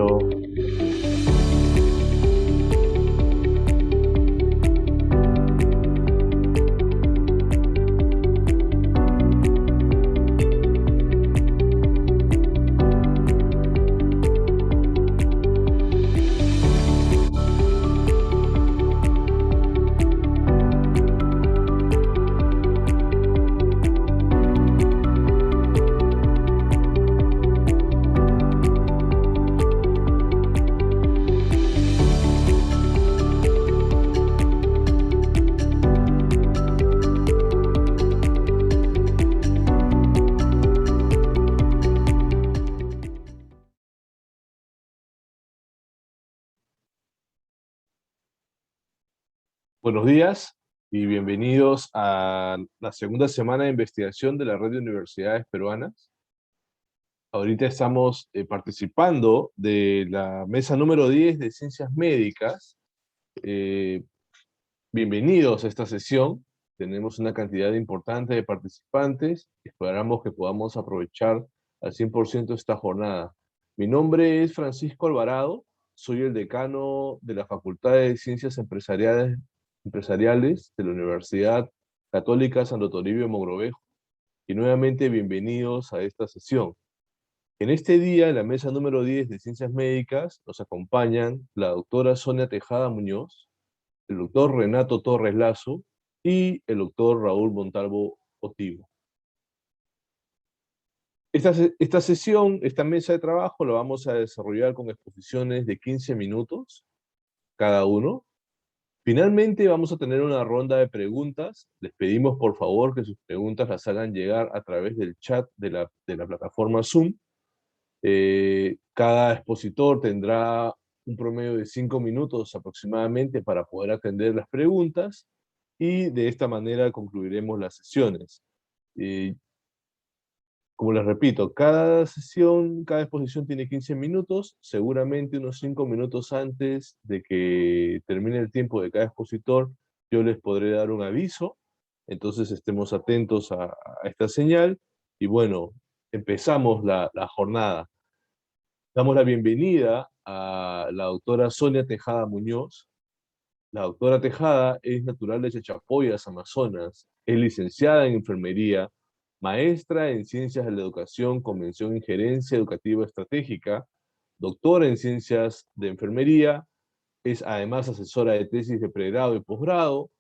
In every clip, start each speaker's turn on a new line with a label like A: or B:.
A: Bueno, buenos días y bienvenidos a la segunda semana de investigación de la Red de Universidades Peruanas. Ahorita estamos participando de la mesa número 10 de Ciencias Médicas. Eh, Bienvenidos a esta sesión. Tenemos una cantidad importante de participantes. Esperamos que podamos aprovechar al 100% esta jornada. Mi nombre es Francisco Alvarado. Soy el decano de la Facultad de Ciencias Empresariales de la Universidad Católica Santo Toribio Mogrovejo. Y nuevamente bienvenidos a esta sesión. En este día, en la mesa número 10 de Ciencias Médicas, nos acompañan la doctora Sonia Tejada Muñoz, el doctor Renato Torres Lazo y el doctor Raúl Montalvo Otivo. Esta sesión, esta mesa de trabajo, la vamos a desarrollar con exposiciones de 15 minutos cada uno. Finalmente vamos a tener una ronda de preguntas. Les pedimos por favor que sus preguntas las hagan llegar a través del chat de la plataforma Zoom. Cada expositor tendrá un promedio de 5 minutos aproximadamente para poder atender las preguntas y de esta manera concluiremos las sesiones. Como les repito, cada exposición tiene 15 minutos, seguramente unos 5 minutos antes de que termine el tiempo de cada expositor, yo les podré dar un aviso, entonces estemos atentos a esta señal, y bueno, empezamos la jornada. Damos la bienvenida a la doctora Sonia Tejada Muñoz. La doctora Tejada es natural de Chachapoyas, Amazonas, es licenciada en enfermería, maestra en ciencias de la educación con mención en gerencia educativa estratégica, doctora en ciencias de enfermería, es además asesora de tesis de pregrado y posgrado,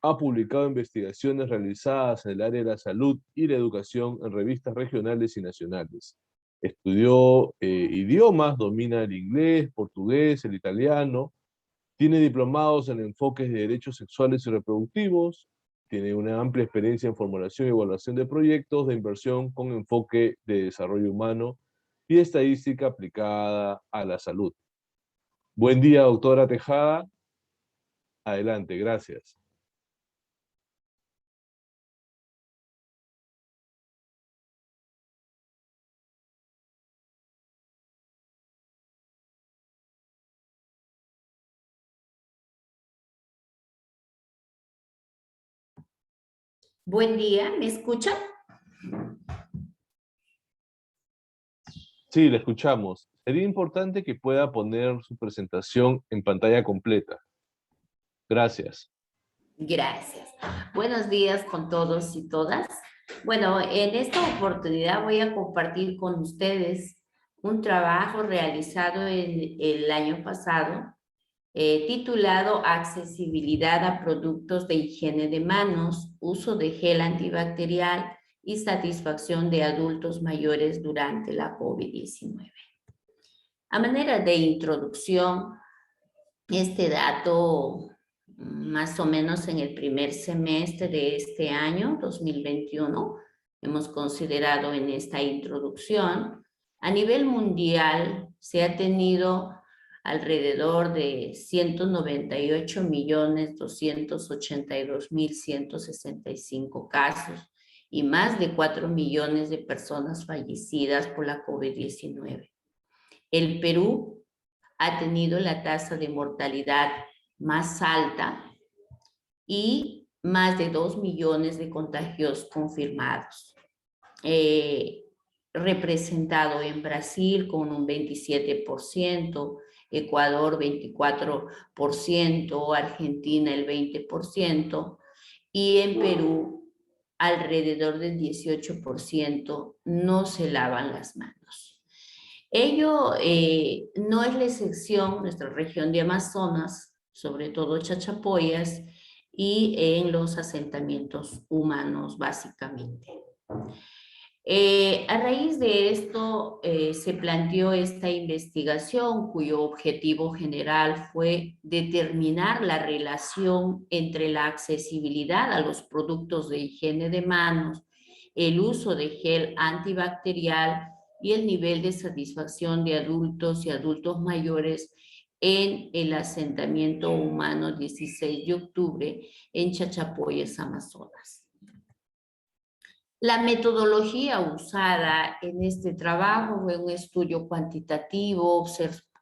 A: ha publicado investigaciones realizadas en el área de la salud y la educación en revistas regionales y nacionales. Estudió idiomas, domina el inglés, portugués, el italiano, tiene diplomados en enfoques de derechos sexuales y reproductivos, tiene una amplia experiencia en formulación y evaluación de proyectos de inversión con enfoque de desarrollo humano y estadística aplicada a la salud. Buen día, doctora Tejada. Adelante, gracias.
B: Buen día, ¿me escuchan?
A: Sí, le escuchamos. Sería importante que pueda poner su presentación en pantalla completa. Gracias.
B: Gracias. Buenos días con todos y todas. Bueno, en esta oportunidad voy a compartir con ustedes un trabajo realizado el año pasado, titulado Accesibilidad a productos de higiene de manos, uso de gel antibacterial y satisfacción de adultos mayores durante la COVID-19. A manera de introducción, este dato más o menos en el primer semestre de este año, 2021, hemos considerado en esta introducción. A nivel mundial se ha tenido alrededor de 198.282.165 casos y más de 4 millones de personas fallecidas por la COVID-19. El Perú ha tenido la tasa de mortalidad más alta y más de 2 millones de contagios confirmados. representado en Brasil con un 27%, Ecuador 24%, Argentina el 20%, y en Perú alrededor del 18% no se lavan las manos. Ello no es la excepción, nuestra región de Amazonas, sobre todo Chachapoyas, y en los asentamientos humanos básicamente. A raíz de esto se planteó esta investigación cuyo objetivo general fue determinar la relación entre la accesibilidad a los productos de higiene de manos, el uso de gel antibacterial y el nivel de satisfacción de adultos y adultos mayores en el asentamiento humano 16 de octubre en Chachapoyas, Amazonas. La metodología usada en este trabajo fue un estudio cuantitativo,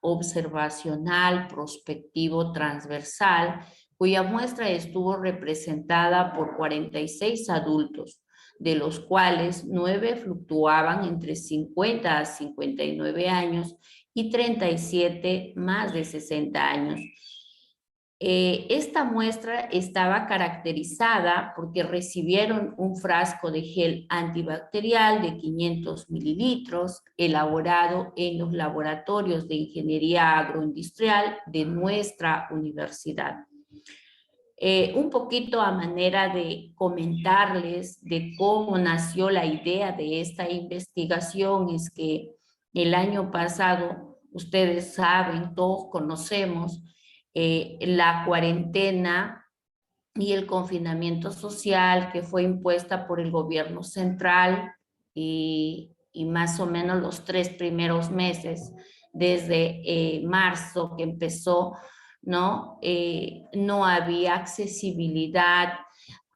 B: observacional, prospectivo, transversal, cuya muestra estuvo representada por 46 adultos, de los cuales 9 fluctuaban entre 50 a 59 años y 37 más de 60 años. Esta muestra estaba caracterizada porque recibieron un frasco de gel antibacterial de 500 mililitros elaborado en los laboratorios de ingeniería agroindustrial de nuestra universidad. Un poquito a manera de comentarles de cómo nació la idea de esta investigación es que el año pasado, ustedes saben, todos conocemos, la cuarentena y el confinamiento social que fue impuesta por el gobierno central y más o menos los 3 primeros meses, desde marzo que empezó, ¿no? No había accesibilidad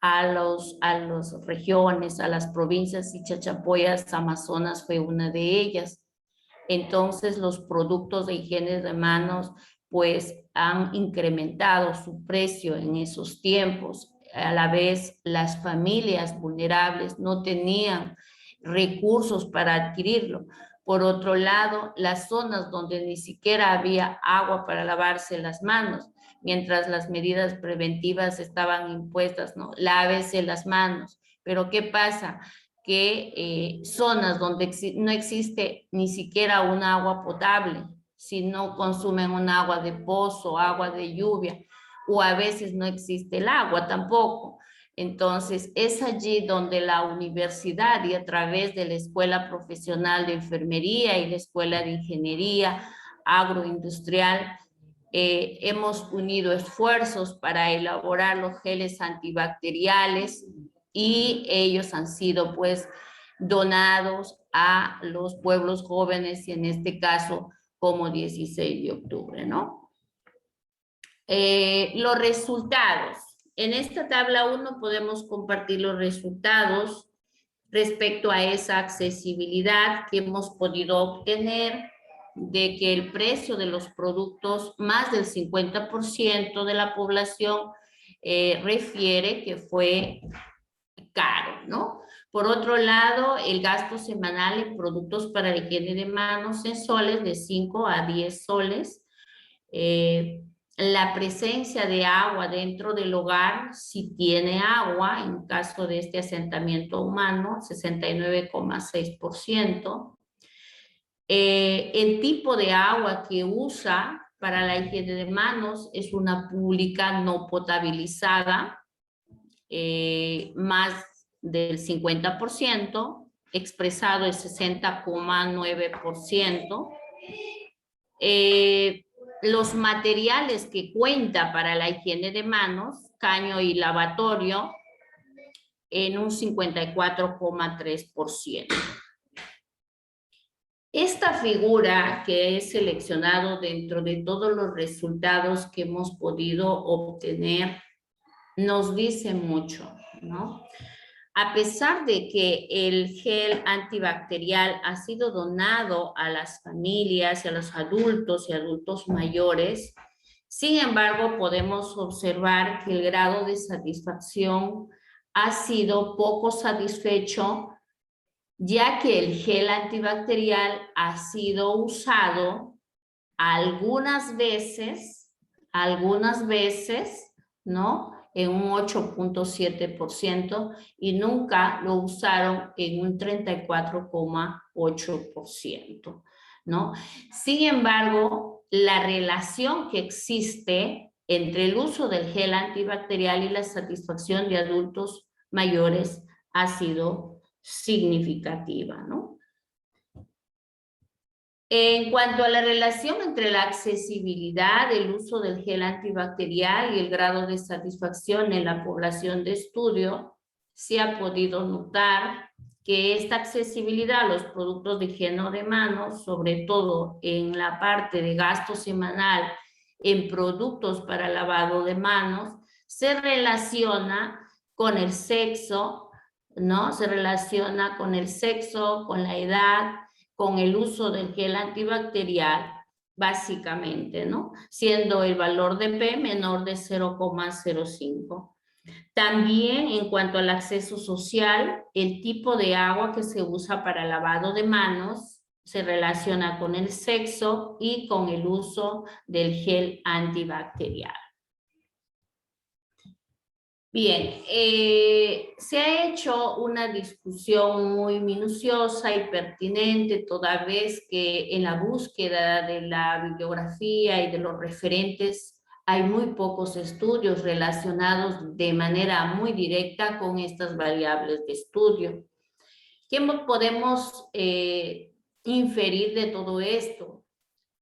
B: a las regiones, a las provincias, y Chachapoyas, Amazonas fue una de ellas. Entonces los productos de higiene de manos pues han incrementado su precio en esos tiempos. A la vez las familias vulnerables no tenían recursos para adquirirlo. Por otro lado, las zonas donde ni siquiera había agua para lavarse las manos, mientras las medidas preventivas estaban impuestas, ¿no? Lávese las manos. Pero ¿qué pasa? Que zonas donde no existe ni siquiera un agua potable, si no consumen un agua de pozo, agua de lluvia, o a veces no existe el agua tampoco. Entonces, es allí donde la universidad y a través de la Escuela Profesional de Enfermería y la Escuela de Ingeniería Agroindustrial hemos unido esfuerzos para elaborar los geles antibacteriales y ellos han sido pues donados a los pueblos jóvenes y en este caso como 16 de octubre, ¿no? Los resultados. En esta tabla 1 podemos compartir los resultados respecto a esa accesibilidad que hemos podido obtener, de que el precio de los productos, más del 50% de la población refiere que fue caro, ¿no? Por otro lado, el gasto semanal en productos para la higiene de manos en soles de 5 a 10 soles. La presencia de agua dentro del hogar, si tiene agua, en caso de este asentamiento humano, 69,6%. El tipo de agua que usa para la higiene de manos es una pública no potabilizada, más del 50%, expresado el 60,9%. Los materiales que cuenta para la higiene de manos, caño y lavatorio, en un 54,3%. Esta figura que he seleccionado dentro de todos los resultados que hemos podido obtener nos dice mucho, ¿no? A pesar de que el gel antibacterial ha sido donado a las familias y a los adultos y adultos mayores, sin embargo, podemos observar que el grado de satisfacción ha sido poco satisfecho ya que el gel antibacterial ha sido usado algunas veces, ¿no? En un 8.7% y nunca lo usaron en un 34.8%, ¿no? Sin embargo, la relación que existe entre el uso del gel antibacterial y la satisfacción de adultos mayores ha sido significativa, ¿no? En cuanto a la relación entre la accesibilidad, el uso del gel antibacterial y el grado de satisfacción en la población de estudio, se ha podido notar que esta accesibilidad a los productos de higiene de manos, sobre todo en la parte de gasto semanal en productos para lavado de manos, se relaciona con el sexo, ¿no? Se relaciona con el sexo, con la edad, con el uso del gel antibacterial, básicamente, ¿no? Siendo el valor de P menor de 0,05. También en cuanto al acceso social, el tipo de agua que se usa para lavado de manos se relaciona con el sexo y con el uso del gel antibacterial. Bien, se ha hecho una discusión muy minuciosa y pertinente, toda vez que en la búsqueda de la bibliografía y de los referentes hay muy pocos estudios relacionados de manera muy directa con estas variables de estudio. ¿Qué podemos inferir de todo esto?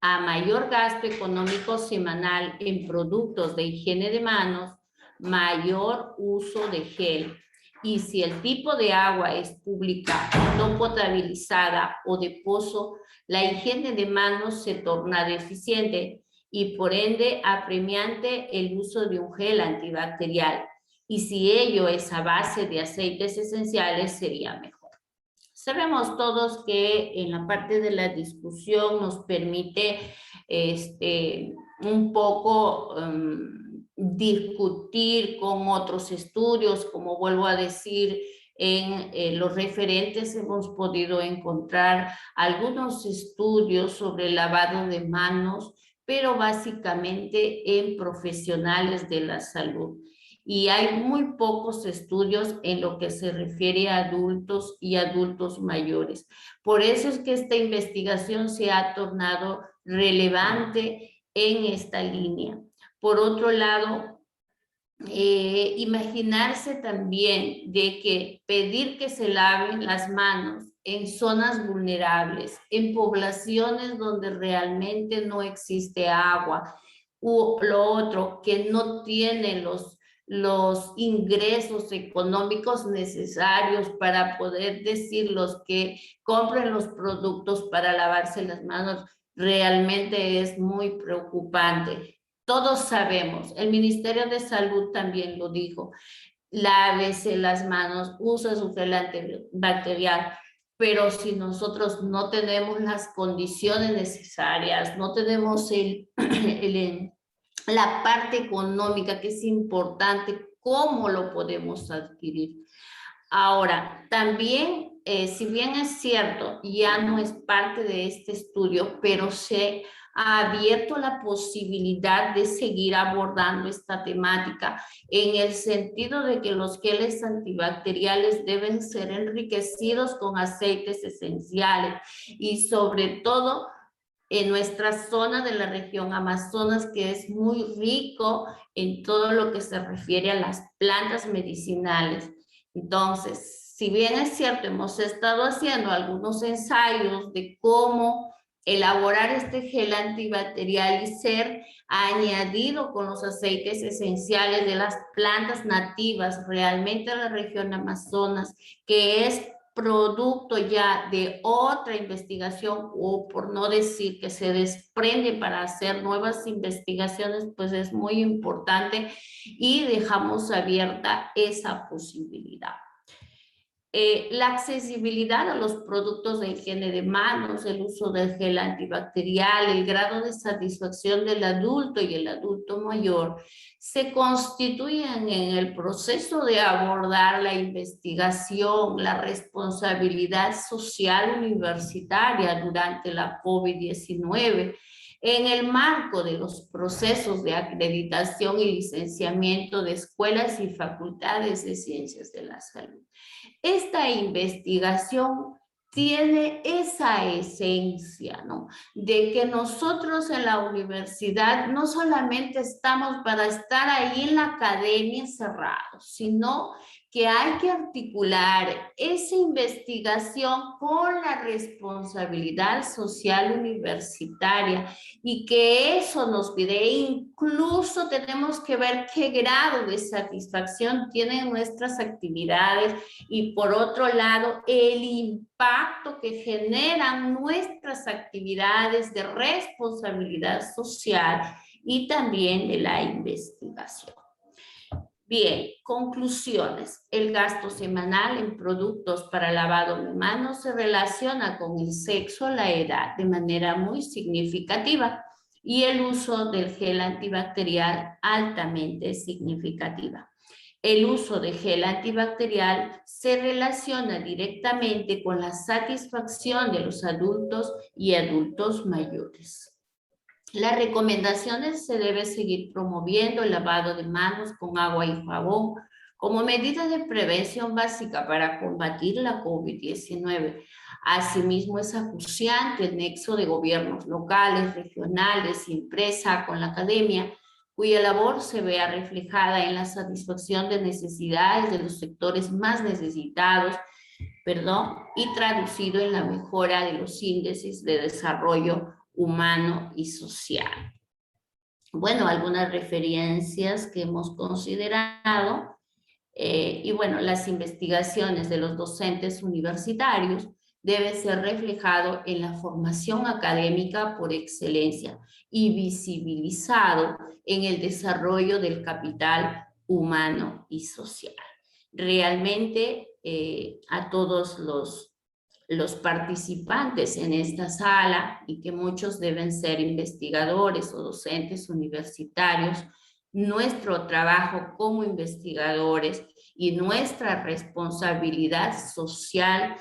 B: A mayor gasto económico semanal en productos de higiene de manos, mayor uso de gel. Y si el tipo de agua es pública, no potabilizada o de pozo, la higiene de manos se torna deficiente y por ende apremiante el uso de un gel antibacterial. Y si ello es a base de aceites esenciales, sería mejor. Sabemos todos que en la parte de la discusión nos permite un poco discutir con otros estudios, como vuelvo a decir, en los referentes hemos podido encontrar algunos estudios sobre el lavado de manos, pero básicamente en profesionales de la salud. Y hay muy pocos estudios en lo que se refiere a adultos y adultos mayores. Por eso es que esta investigación se ha tornado relevante en esta línea. Por otro lado, imaginarse también de que pedir que se laven las manos en zonas vulnerables, en poblaciones donde realmente no existe agua, u lo otro, que no tienen los ingresos económicos necesarios para poder decir los que compren los productos para lavarse las manos, realmente es muy preocupante. Todos sabemos, el Ministerio de Salud también lo dijo, lávese las manos, usa su gel antibacterial, pero si nosotros no tenemos las condiciones necesarias, no tenemos la parte económica que es importante, ¿cómo lo podemos adquirir? Ahora, también, si bien es cierto, ya no es parte de este estudio, pero se ha abierto la posibilidad de seguir abordando esta temática en el sentido de que los geles antibacteriales deben ser enriquecidos con aceites esenciales y sobre todo en nuestra zona de la región Amazonas, que es muy rico en todo lo que se refiere a las plantas medicinales. Entonces, si bien es cierto, hemos estado haciendo algunos ensayos de cómo elaborar este gel antibacterial y ser añadido con los aceites esenciales de las plantas nativas realmente a la región Amazonas, que es producto ya de otra investigación, o por no decir que se desprende para hacer nuevas investigaciones, pues es muy importante y dejamos abierta esa posibilidad. La accesibilidad a los productos de higiene de manos, el uso del gel antibacterial, el grado de satisfacción del adulto y el adulto mayor se constituyen en el proceso de abordar la investigación, la responsabilidad social universitaria durante la COVID-19 en el marco de los procesos de acreditación y licenciamiento de escuelas y facultades de ciencias de la salud. Esta investigación tiene esa esencia, ¿no? De que nosotros en la universidad no solamente estamos para estar ahí en la academia cerrados, sino que hay que articular esa investigación con la responsabilidad social universitaria y que eso nos pide. Incluso tenemos que ver qué grado de satisfacción tienen nuestras actividades y por otro lado el impacto que generan nuestras actividades de responsabilidad social y también de la investigación. Bien, conclusiones. El gasto semanal en productos para lavado de manos se relaciona con el sexo, la edad, de manera muy significativa y el uso del gel antibacterial altamente significativa. El uso de gel antibacterial se relaciona directamente con la satisfacción de los adultos y adultos mayores. Las recomendaciones se debe seguir promoviendo el lavado de manos con agua y jabón como medida de prevención básica para combatir la COVID-19. Asimismo, es acuciante el nexo de gobiernos locales, regionales y empresa con la academia, cuya labor se vea reflejada en la satisfacción de necesidades de los sectores más necesitados, y traducido en la mejora de los índices de desarrollo humano y social. Bueno, algunas referencias que hemos considerado, y bueno, las investigaciones de los docentes universitarios deben ser reflejado en la formación académica por excelencia y visibilizado en el desarrollo del capital humano y social. Realmente a todos los participantes en esta sala, y que muchos deben ser investigadores o docentes universitarios, nuestro trabajo como investigadores y nuestra responsabilidad social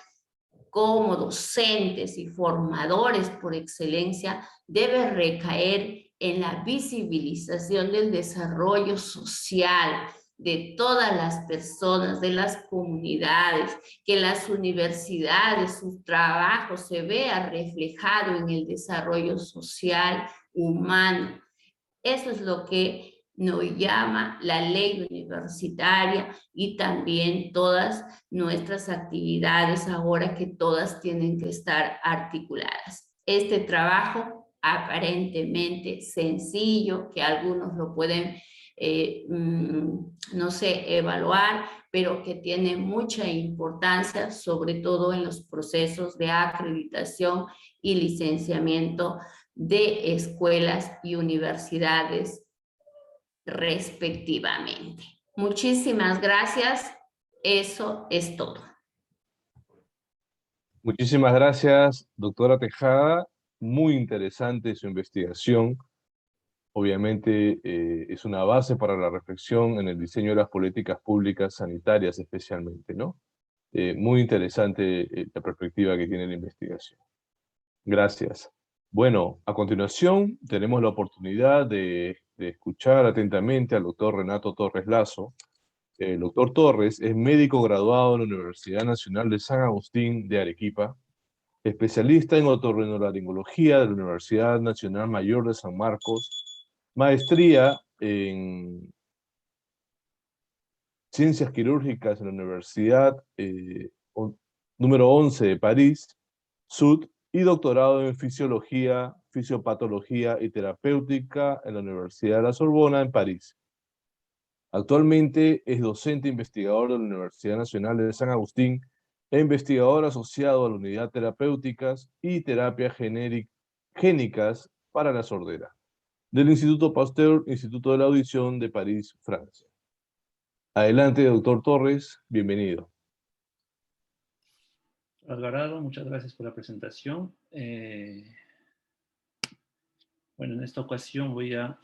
B: como docentes y formadores por excelencia debe recaer en la visibilización del desarrollo social de todas las personas, de las comunidades, que las universidades, su trabajo se vea reflejado en el desarrollo social humano. Eso es lo que nos llama la ley universitaria y también todas nuestras actividades ahora que todas tienen que estar articuladas. Este trabajo aparentemente sencillo, que algunos lo pueden no sé, evaluar, pero que tiene mucha importancia, sobre todo en los procesos de acreditación y licenciamiento de escuelas y universidades respectivamente. Muchísimas gracias. Eso es todo.
A: Muchísimas gracias, doctora Tejada. Muy interesante su investigación. Obviamente es una base para la reflexión en el diseño de las políticas públicas sanitarias especialmente, ¿no? Muy interesante la perspectiva que tiene la investigación. Gracias. Bueno, a continuación tenemos la oportunidad de escuchar atentamente al doctor Renato Torres Lazo. El doctor Torres es médico graduado en la Universidad Nacional de San Agustín de Arequipa, especialista en otorrinolaringología de la Universidad Nacional Mayor de San Marcos, maestría en Ciencias Quirúrgicas en la Universidad número 11 de París, Sud, y doctorado en Fisiología, Fisiopatología y Terapéutica en la Universidad de la Sorbona en París. Actualmente es docente investigador de la Universidad Nacional de San Agustín e investigador asociado a la Unidad Terapéuticas y Terapias Génicas para la Sordera del Instituto Pasteur, Instituto de la Audición de París, Francia. Adelante, doctor Torres, bienvenido.
C: Alvarado, muchas gracias por la presentación. Bueno, en esta ocasión voy a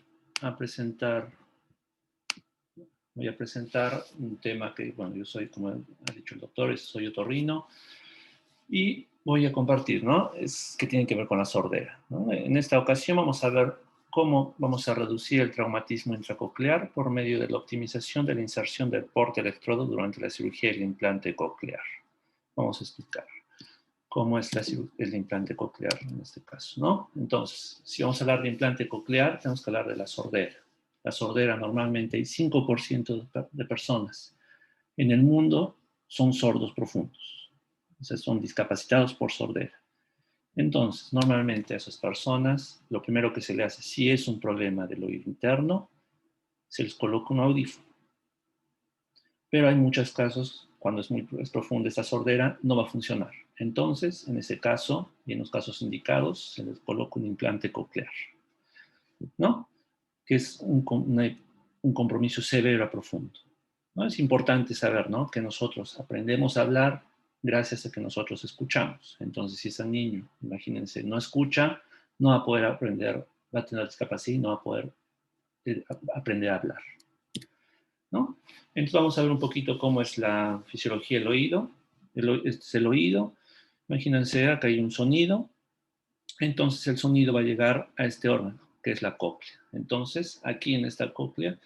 C: presentar un tema que, bueno, yo soy, como ha dicho el doctor, soy otorrino y voy a compartir, ¿no? Es que tiene que ver con la sordera, ¿no? En esta ocasión vamos a ver cómo vamos a reducir el traumatismo intracoclear por medio de la optimización de la inserción del porte electrodo durante la cirugía del implante coclear. Vamos a explicar cómo es el implante coclear en este caso, ¿no? Entonces, si vamos a hablar de implante coclear, tenemos que hablar de la sordera. La sordera, normalmente hay 5% de personas en el mundo son sordos profundos. O sea, son discapacitados por sordera. Entonces, normalmente a esas personas, lo primero que se le hace, si es un problema del oído interno, se les coloca un audífono. Pero hay muchos casos, cuando es profunda esta sordera, no va a funcionar. Entonces, en ese caso, y en los casos indicados, se les coloca un implante coclear, ¿no? Que es un compromiso severo a profundo, ¿no? Es importante saber, ¿no?, que nosotros aprendemos a hablar gracias a que nosotros escuchamos. Entonces, si ese niño, imagínense, no escucha, no va a poder aprender, va a tener discapacidad y no va a poder aprender a hablar, ¿no? Entonces vamos a ver un poquito cómo es la fisiología del oído. Este es el oído. Imagínense, acá hay un sonido. Entonces el sonido va a llegar a este órgano, que es la cóclea. Entonces, aquí en esta cóclea va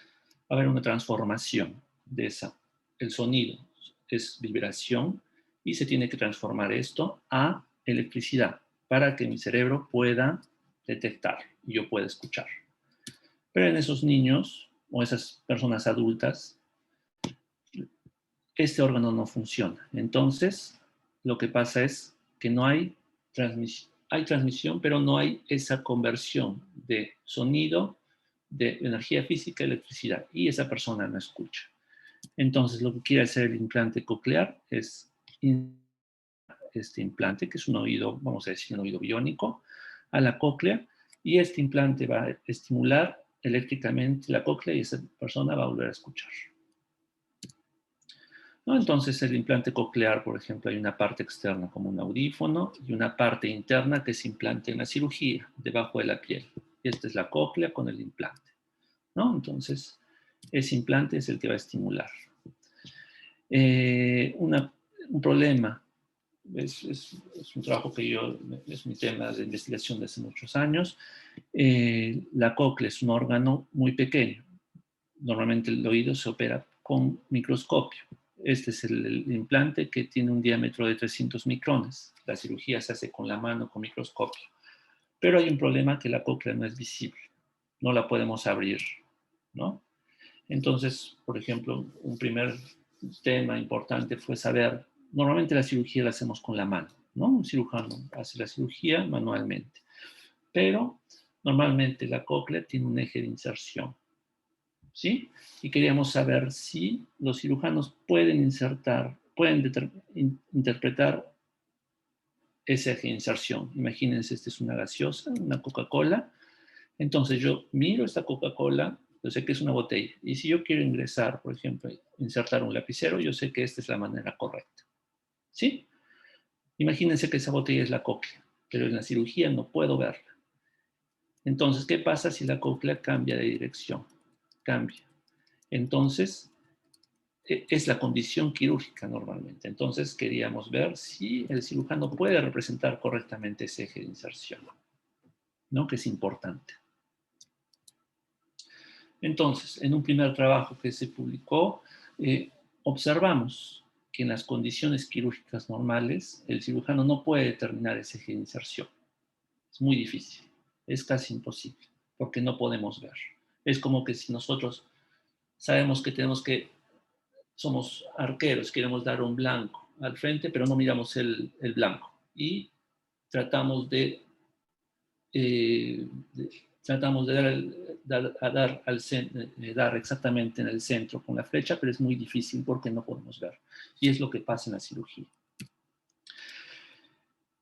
C: a haber una transformación de esa. El sonido es vibración y se tiene que transformar esto a electricidad para que mi cerebro pueda detectar y yo pueda escuchar. Pero en esos niños o esas personas adultas, este órgano no funciona. Entonces, lo que pasa es que no hay transmisión. Hay transmisión, pero no hay esa conversión de sonido, de energía física a electricidad, y esa persona no escucha. Entonces, lo que quiere hacer el implante coclear es este implante, que es un oído, vamos a decir, un oído biónico, a la cóclea, y este implante va a estimular eléctricamente la cóclea y esa persona va a volver a escuchar, ¿no? Entonces, el implante coclear, por ejemplo, hay una parte externa como un audífono y una parte interna que se implanta en la cirugía, debajo de la piel. Esta es la cóclea con el implante, ¿no? Entonces, ese implante es el que va a estimular. Un problema, es un trabajo que es mi tema de investigación de hace muchos años. La cóclea es un órgano muy pequeño. Normalmente el oído se opera con microscopio. Este es el implante que tiene un diámetro de 300 micrones. La cirugía se hace con la mano, con microscopio. Pero hay un problema, que la cóclea no es visible. No la podemos abrir, ¿no? Entonces, por ejemplo, un primer tema importante fue saber, normalmente la cirugía la hacemos con la mano, ¿no? Un cirujano hace la cirugía manualmente. Pero normalmente la cóclea tiene un eje de inserción, ¿sí? Y queríamos saber si los cirujanos pueden interpretar ese eje de inserción. Imagínense, esta es una gaseosa, una Coca-Cola. Entonces yo miro esta Coca-Cola, yo sé que es una botella. Y si yo quiero ingresar, por ejemplo, insertar un lapicero, yo sé que esta es la manera correcta, ¿sí? Imagínense que esa botella es la cóclea, pero en la cirugía no puedo verla. Entonces, ¿qué pasa si la cóclea cambia de dirección? Cambia. Entonces, es la condición quirúrgica normalmente. Entonces, queríamos ver si el cirujano puede representar correctamente ese eje de inserción, ¿no? Que es importante. Entonces, en un primer trabajo que se publicó, observamos que en las condiciones quirúrgicas normales, el cirujano no puede determinar ese eje de inserción. Es muy difícil, es casi imposible, porque no podemos ver. Es como que si nosotros sabemos que somos arqueros, queremos dar un blanco al frente, pero no miramos el blanco. Y tratamos de dar exactamente en el centro con la flecha, pero es muy difícil porque no podemos ver. Y es lo que pasa en la cirugía.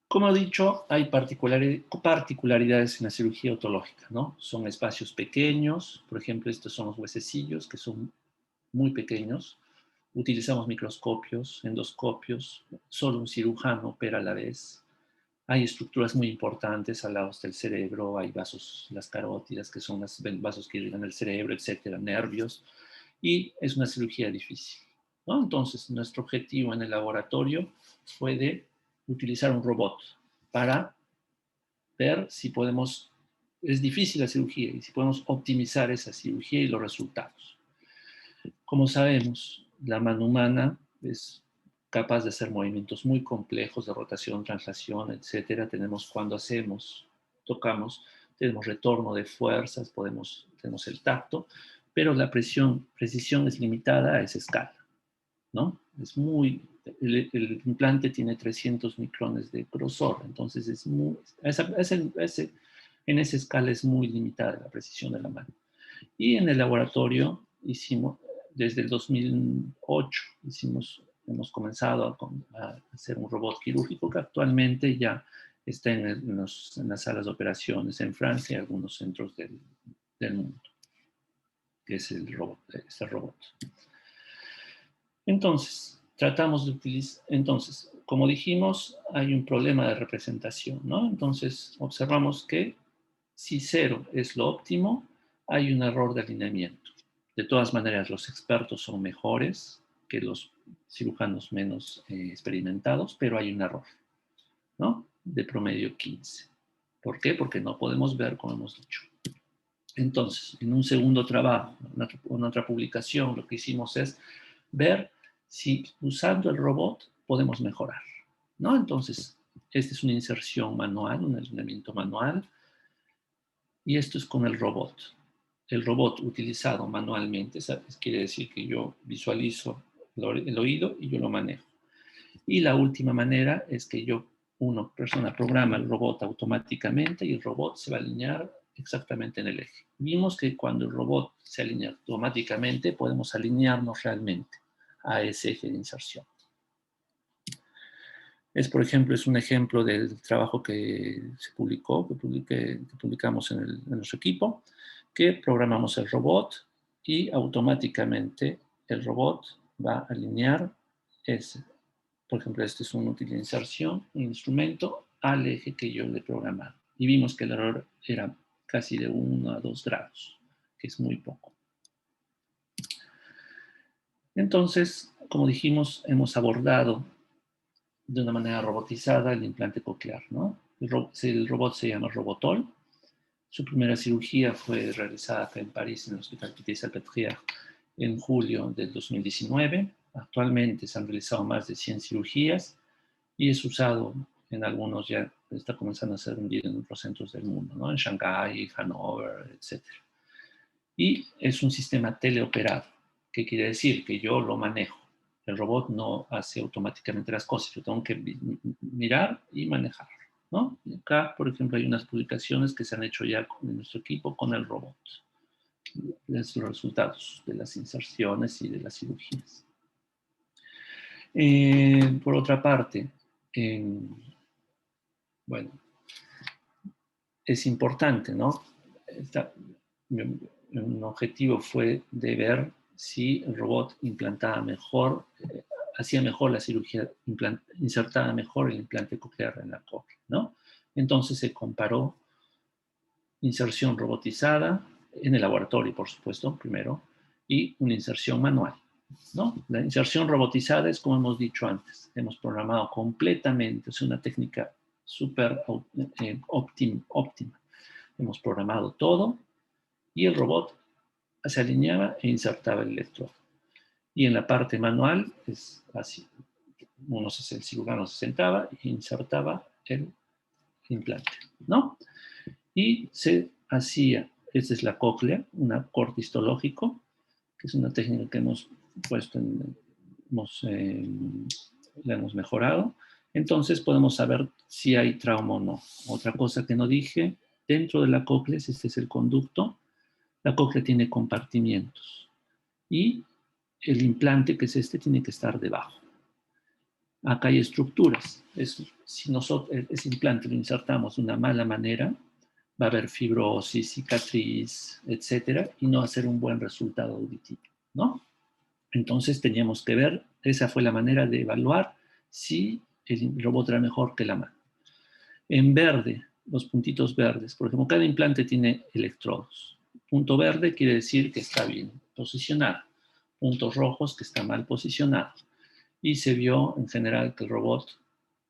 C: Como he dicho, hay particularidades en la cirugía otológica, ¿no? Son espacios pequeños, por ejemplo, estos son los huesecillos, que son muy pequeños. Utilizamos microscopios, endoscopios, solo un cirujano opera a la vez. Hay estructuras muy importantes al lado del cerebro, hay vasos, las carótidas, que son los vasos que irrigan el cerebro, etcétera, nervios, y es una cirugía difícil, ¿no? Entonces, nuestro objetivo en el laboratorio fue de utilizar un robot para ver si podemos, es difícil la cirugía, y si podemos optimizar esa cirugía y los resultados. Como sabemos, la mano humana es capaz de hacer movimientos muy complejos de rotación, translación, etcétera. Tenemos cuando hacemos, tocamos, tenemos retorno de fuerzas, tenemos el tacto, pero la precisión es limitada a esa escala, ¿no? El implante tiene 300 micrones de grosor, entonces en esa escala es muy limitada la precisión de la mano. Y en el laboratorio desde el 2008 hemos comenzado a hacer un robot quirúrgico que actualmente ya está en las salas de operaciones en Francia y algunos centros del mundo, que es este robot. Entonces, como dijimos, hay un problema de representación, ¿no? Entonces, observamos que si 0 es lo óptimo, hay un error de alineamiento. De todas maneras, los expertos son mejores que los cirujanos menos experimentados, pero hay un error, ¿no? De promedio 15. ¿Por qué? Porque no podemos ver, como hemos dicho. Entonces, en un segundo trabajo, en otra publicación, lo que hicimos es ver si usando el robot podemos mejorar, ¿no? Entonces, esta es una inserción manual, un alineamiento manual, y esto es con el robot. El robot utilizado manualmente, ¿sabes? Quiere decir que yo visualizo el oído y yo lo manejo. Y la última manera es que una persona programa el robot automáticamente y el robot se va a alinear exactamente en el eje. Vimos que cuando el robot se alinea automáticamente, podemos alinearnos realmente a ese eje de inserción. Por ejemplo, es un ejemplo del trabajo que se publicó, que publicamos en nuestro equipo, que programamos el robot y automáticamente el robot va a alinear por ejemplo, este es un útil de inserción, un instrumento, al eje que yo le he programado. Y vimos que el error era casi de 1 a 2 grados, que es muy poco. Entonces, como dijimos, hemos abordado de una manera robotizada el implante coclear, ¿no? El robot se llama Robotol. Su primera cirugía fue realizada acá en París, en el Hospital Pitié-Salpêtrière, en julio del 2019. Actualmente se han realizado más de 100 cirugías y es usado en algunos, ya está comenzando a ser vendido en otros centros del mundo, ¿no? En Shanghái, Hannover, etc. Y es un sistema teleoperado, que quiere decir que yo lo manejo. El robot no hace automáticamente las cosas, yo tengo que mirar y manejar, ¿no? Y acá, por ejemplo, hay unas publicaciones que se han hecho ya en nuestro equipo con el robot. Los resultados de las inserciones y de las cirugías. Por otra parte, bueno, es importante, ¿no? Un objetivo fue de ver si el robot implantaba mejor, hacía mejor la cirugía, insertaba mejor el implante coclear en la cóclea, ¿no? Entonces se comparó inserción robotizada en el laboratorio, por supuesto, primero, y una inserción manual, ¿no? La inserción robotizada es como hemos dicho antes, hemos programado completamente, es una técnica súper óptima. Hemos programado todo y el robot se alineaba e insertaba el electrodo. Y en la parte manual es así. El cirujano se sentaba e insertaba el implante, ¿no? Y se hacía, esta es la cóclea, un corte histológico, que es una técnica que hemos puesto la hemos mejorado. Entonces podemos saber si hay trauma o no. Otra cosa que no dije, dentro de la cóclea, este es el conducto, la cóclea tiene compartimientos y el implante, que es este, tiene que estar debajo. Acá hay estructuras. Si nosotros ese implante lo insertamos de una mala manera, va a haber fibrosis, cicatriz, etcétera, y no va a ser un buen resultado auditivo, ¿no? Entonces teníamos que ver, esa fue la manera de evaluar si el robot era mejor que la mano. En verde, los puntitos verdes, por ejemplo, cada implante tiene electrodos. Punto verde quiere decir que está bien posicionado. Puntos rojos que está mal posicionado. Y se vio en general que el robot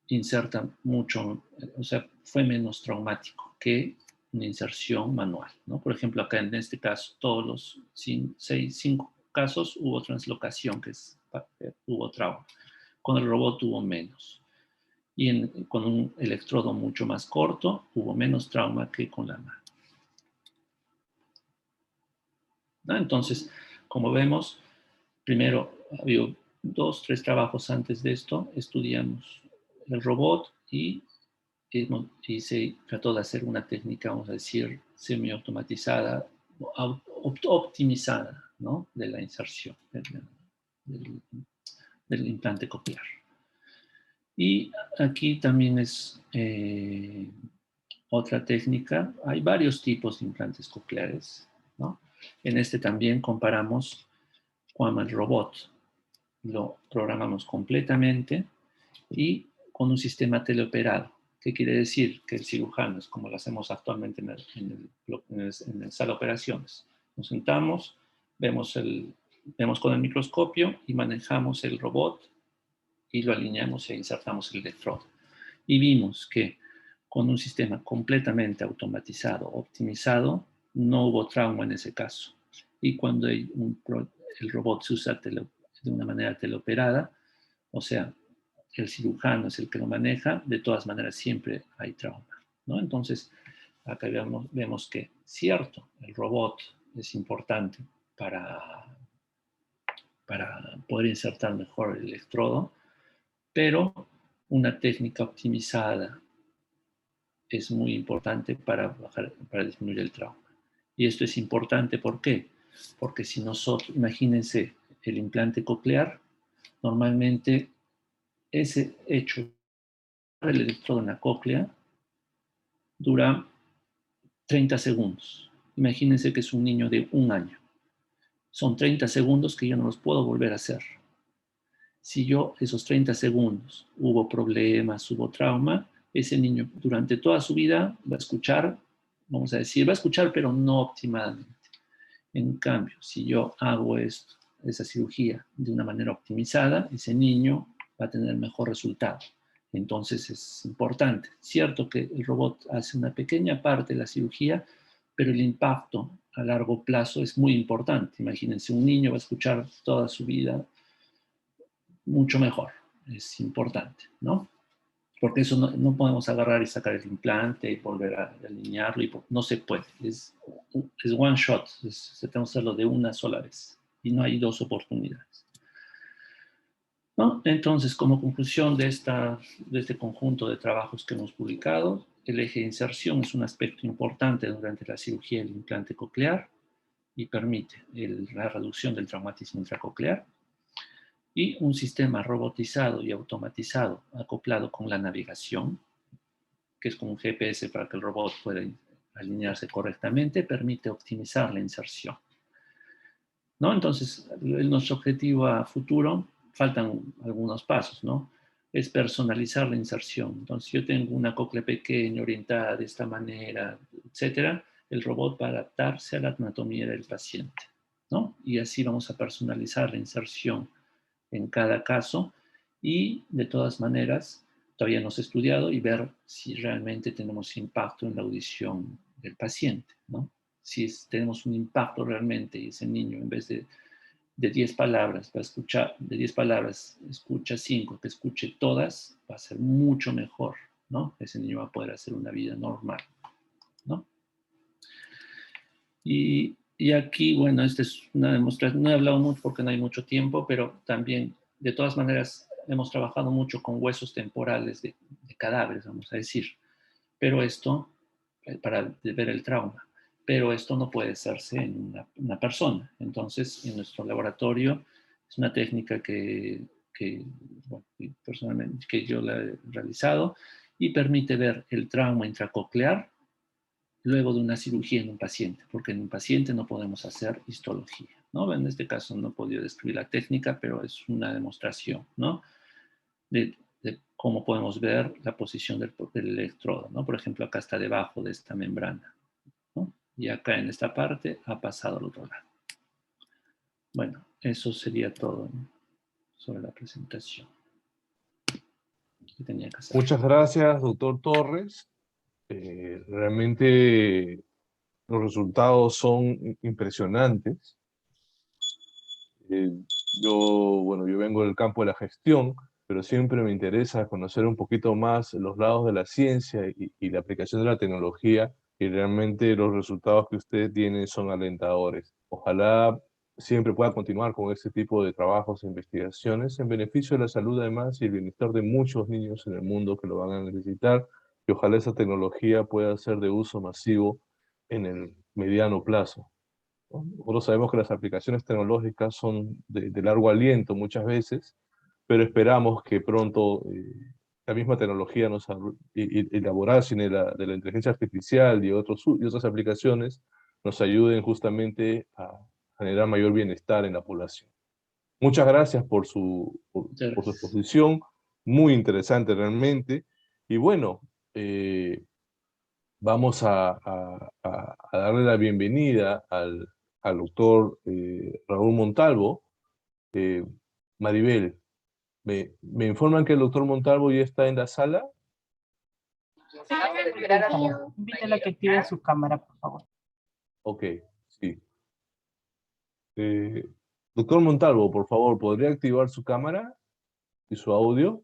C: inserta mucho, o sea, fue menos traumático que una inserción manual, ¿no? Por ejemplo, acá en este caso, todos los 5 casos hubo translocación, hubo trauma. Con el robot hubo menos. Y con un electrodo mucho más corto, hubo menos trauma que con la mano, ¿no? Entonces, como vemos, primero había 2, 3 trabajos antes de esto, estudiamos el robot y se trató de hacer una técnica, vamos a decir, semiautomatizada, optimizada, ¿no? De la inserción del implante coclear. Y aquí también es otra técnica. Hay varios tipos de implantes cocleares, ¿no? En este también comparamos con el robot. Lo programamos completamente y con un sistema teleoperado. ¿Qué quiere decir? Que el cirujano es como lo hacemos actualmente en la sala de operaciones. Nos sentamos, vemos con el microscopio y manejamos el robot y lo alineamos e insertamos el electrodo. Y vimos que con un sistema completamente automatizado, optimizado, no hubo trauma en ese caso. Y cuando el robot se usa de una manera teleoperada, o sea, el cirujano es el que lo maneja, de todas maneras siempre hay trauma, ¿no? Entonces, acá vemos que, cierto, el robot es importante para poder insertar mejor el electrodo, pero una técnica optimizada es muy importante para disminuir el trauma. Y esto es importante, ¿por qué? Porque si nosotros, imagínense, el implante coclear, normalmente ese hecho del electrodo en la cóclea dura 30 segundos. Imagínense que es un niño de 1 año. Son 30 segundos que yo no los puedo volver a hacer. Si yo esos 30 segundos hubo problemas, hubo trauma, ese niño durante toda su vida va a escuchar, vamos a decir, va a escuchar pero no optimadamente. En cambio, si yo hago esa cirugía de una manera optimizada, ese niño va a tener mejor resultado. Entonces es importante. Cierto que el robot hace una pequeña parte de la cirugía, pero el impacto a largo plazo es muy importante. Imagínense, un niño va a escuchar toda su vida mucho mejor. Es importante, ¿no? Porque eso no podemos agarrar y sacar el implante y volver a alinearlo. No se puede. Es one shot. Se tenemos que hacerlo de una sola vez. Y no hay 2 oportunidades, ¿no? Entonces, como conclusión de este conjunto de trabajos que hemos publicado, el eje de inserción es un aspecto importante durante la cirugía del implante coclear y permite la reducción del traumatismo intracoclear. Y un sistema robotizado y automatizado acoplado con la navegación, que es como un GPS para que el robot pueda alinearse correctamente, permite optimizar la inserción, ¿no? Entonces, nuestro objetivo a futuro, faltan algunos pasos, ¿no? Es personalizar la inserción. Entonces, yo tengo una cóclea pequeña, orientada de esta manera, etcétera, el robot va a adaptarse a la anatomía del paciente, ¿no? Y así vamos a personalizar la inserción en cada caso y de todas maneras todavía no se ha estudiado y ver si realmente tenemos impacto en la audición del paciente, ¿no? Si tenemos un impacto realmente y ese niño en vez de 10 palabras va a escuchar, de 10 palabras escucha 5, que escuche todas, va a ser mucho mejor, ¿no? Ese niño va a poder hacer una vida normal, ¿no? Y aquí, bueno, esta es una demostración, no he hablado mucho porque no hay mucho tiempo, pero también, de todas maneras, hemos trabajado mucho con huesos temporales de cadáveres, vamos a decir, pero esto, para ver el trauma, pero esto no puede hacerse en una persona. Entonces, en nuestro laboratorio, es una técnica bueno, personalmente, que yo la he realizado y permite ver el trauma intracoclear luego de una cirugía en un paciente, porque en un paciente no podemos hacer histología, ¿no? En este caso no he podido describir la técnica, pero es una demostración, ¿no? De cómo podemos ver la posición del electrodo, ¿no? Por ejemplo, acá está debajo de esta membrana, ¿no? Y acá en esta parte ha pasado al otro lado. Bueno, eso sería todo, ¿no?, sobre la presentación que tenía que hacer.
A: Muchas gracias, doctor Torres. Realmente los resultados son impresionantes. Yo vengo del campo de la gestión, pero siempre me interesa conocer un poquito más los lados de la ciencia y la aplicación de la tecnología, y realmente los resultados que usted tiene son alentadores. Ojalá siempre pueda continuar con este tipo de trabajos e investigaciones en beneficio de la salud además y el bienestar de muchos niños en el mundo que lo van a necesitar, y ojalá esa tecnología pueda ser de uso masivo en el mediano plazo. Nosotros sabemos que las aplicaciones tecnológicas son de largo aliento muchas veces, pero esperamos que pronto la misma tecnología y la vorágine de la inteligencia artificial y otras aplicaciones nos ayuden justamente a generar mayor bienestar en la población. Muchas gracias por su exposición, muy interesante realmente. Y bueno, vamos a darle la bienvenida al doctor Raúl Montalvo. Maribel, me informan que el doctor Montalvo ya está en la sala.
D: Invítela a que active su cámara, por favor.
A: Ok, sí. Doctor Montalvo, por favor, ¿podría activar su cámara y su audio?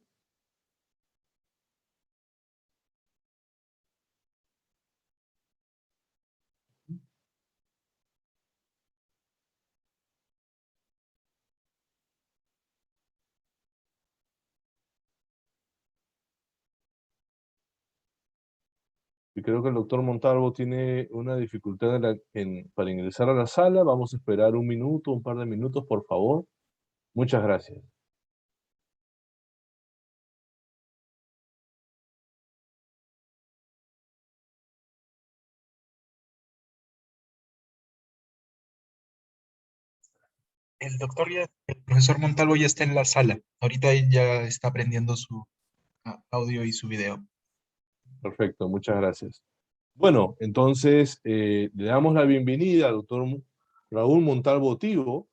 A: Y creo que el doctor Montalvo tiene una dificultad para ingresar a la sala. Vamos a esperar un minuto, un par de minutos, por favor. Muchas gracias.
E: El profesor Montalvo ya está en la sala. Ahorita él ya está aprendiendo su audio y su video.
A: Perfecto, muchas gracias. Bueno, entonces le damos la bienvenida al doctor Raúl Montalvo Tivo.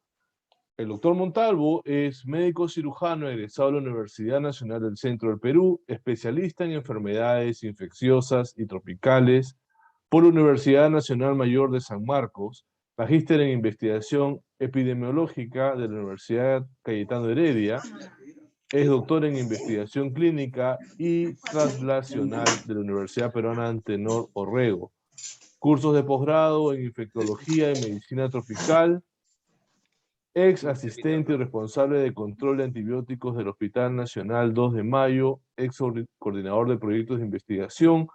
A: El doctor Montalvo es médico cirujano egresado de la Universidad Nacional del Centro del Perú, especialista en enfermedades infecciosas y tropicales por la Universidad Nacional Mayor de San Marcos, magíster en investigación epidemiológica de la Universidad Cayetano Heredia, es doctor en investigación clínica y translacional de la Universidad Peruana Antenor Orrego, cursos de posgrado en infectología y medicina tropical, ex asistente y responsable de control de antibióticos del Hospital Nacional 2 de Mayo, ex coordinador de proyectos de investigación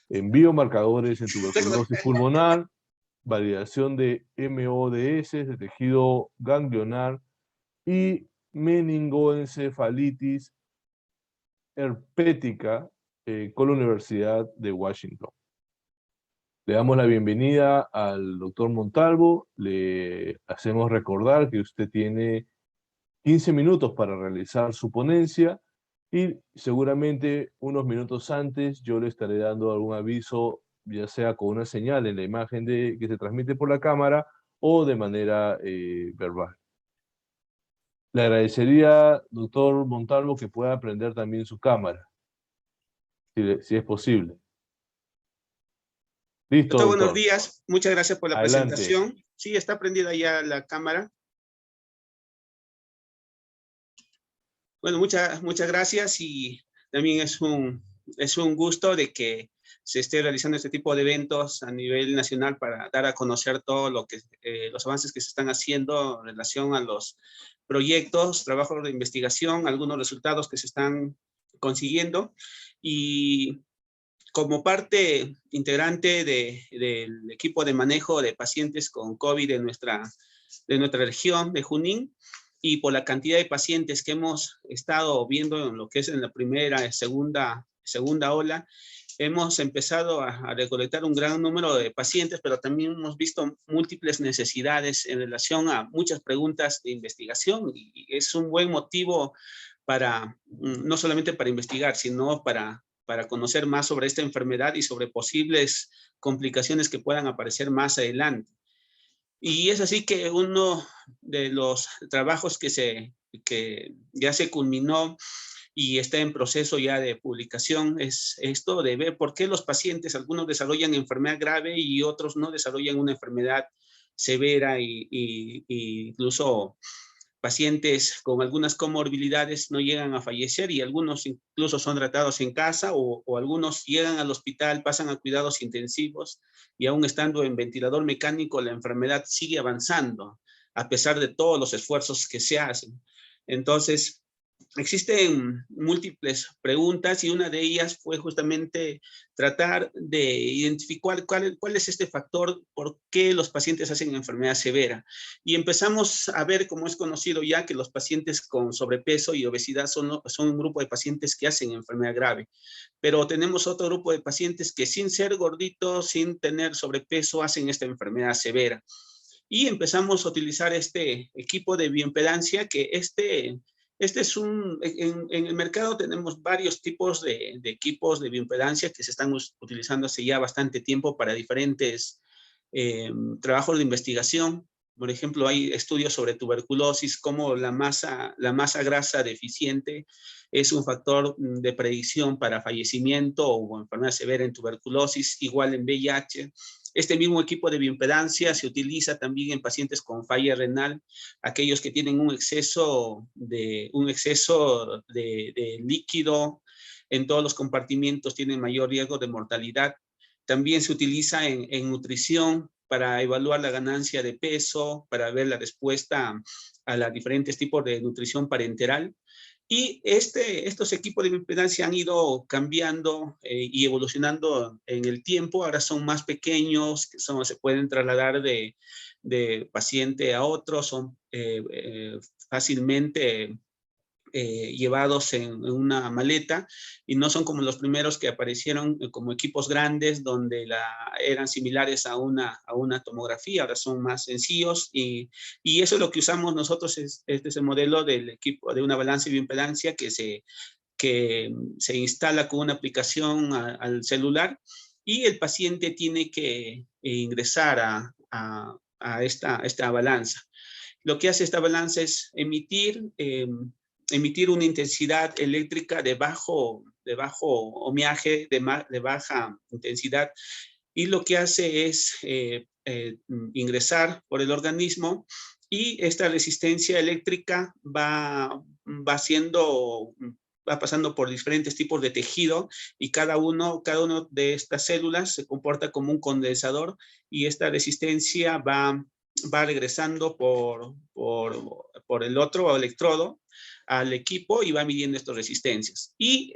A: en biomarcadores en tuberculosis pulmonar, validación de MODS de tejido ganglionar y meningoencefalitis herpética con la Universidad de Washington. Le damos la bienvenida al doctor Montalvo. Le hacemos recordar que usted tiene 15 minutos para realizar su ponencia y seguramente unos minutos antes yo le estaré dando algún aviso, ya sea con una señal en la imagen que se transmite por la cámara o de manera verbal. Le agradecería, doctor Montalvo, que pueda prender también su cámara, si es posible. Listo,
F: Doctor,
A: doctor.
F: buenos días. Muchas gracias por la
A: Adelante.
F: presentación. Sí, está prendida ya la cámara. Bueno, muchas gracias y también es un gusto de que se esté realizando este tipo de eventos a nivel nacional para dar a conocer todo lo que los avances que se están haciendo en relación a los proyectos, trabajos de investigación, algunos resultados que se están consiguiendo. Y como parte integrante del equipo de manejo de pacientes con COVID de nuestra región de Junín, y por la cantidad de pacientes que hemos estado viendo en lo que es en la primera, segunda ola, hemos empezado a recolectar un gran número de pacientes, pero también hemos visto múltiples necesidades en relación a muchas preguntas de investigación, y es un buen motivo para, no solamente para investigar, sino para conocer más sobre esta enfermedad y sobre posibles complicaciones que puedan aparecer más adelante. Y es así que uno de los trabajos que ya se culminó y está en proceso ya de publicación es esto de ver por qué los pacientes, algunos desarrollan enfermedad grave y otros no desarrollan una enfermedad severa, y incluso pacientes con algunas comorbilidades no llegan a fallecer, y algunos incluso son tratados en casa, o algunos llegan al hospital, pasan a cuidados intensivos, y aún estando en ventilador mecánico la enfermedad sigue avanzando a pesar de todos los esfuerzos que se hacen. Entonces, existen múltiples preguntas, y una de ellas fue justamente tratar de identificar cuál es este factor, por qué los pacientes hacen enfermedad severa. Y empezamos a ver, como es conocido ya, que los pacientes con sobrepeso y obesidad son un grupo de pacientes que hacen enfermedad grave. Pero tenemos otro grupo de pacientes que, sin ser gorditos, sin tener sobrepeso, hacen esta enfermedad severa. Y empezamos a utilizar este equipo de bioimpedancia, que en el mercado tenemos varios tipos de equipos de bioimpedancia que se están utilizando hace ya bastante tiempo para diferentes trabajos de investigación. Por ejemplo, hay estudios sobre tuberculosis, como la masa grasa deficiente es un factor de predicción para fallecimiento o enfermedad severa en tuberculosis, igual en VIH. Este mismo equipo de bioimpedancia se utiliza también en pacientes con falla renal, aquellos que tienen un exceso de líquido en todos los compartimientos, tienen mayor riesgo de mortalidad. También se utiliza en nutrición para evaluar la ganancia de peso, para ver la respuesta a los diferentes tipos de nutrición parenteral. Y estos equipos de bioimpedancia han ido cambiando y evolucionando en el tiempo. Ahora son más pequeños, se pueden trasladar de paciente a otro, son fácilmente llevados en una maleta, y no son como los primeros que aparecieron como equipos grandes donde eran similares a una tomografía. Ahora son más sencillos, y eso es lo que usamos nosotros. Este es el modelo del equipo de una balanza de bioimpedancia que se instala con una aplicación al celular, y el paciente tiene que ingresar a esta balanza. Lo que hace esta balanza es emitir una intensidad eléctrica de bajo ohmiaje, de baja intensidad, y lo que hace es ingresar por el organismo, y esta resistencia eléctrica va pasando por diferentes tipos de tejido, y cada uno de estas células se comporta como un condensador, y esta resistencia va regresando por el otro electrodo al equipo, y va midiendo estas resistencias. Y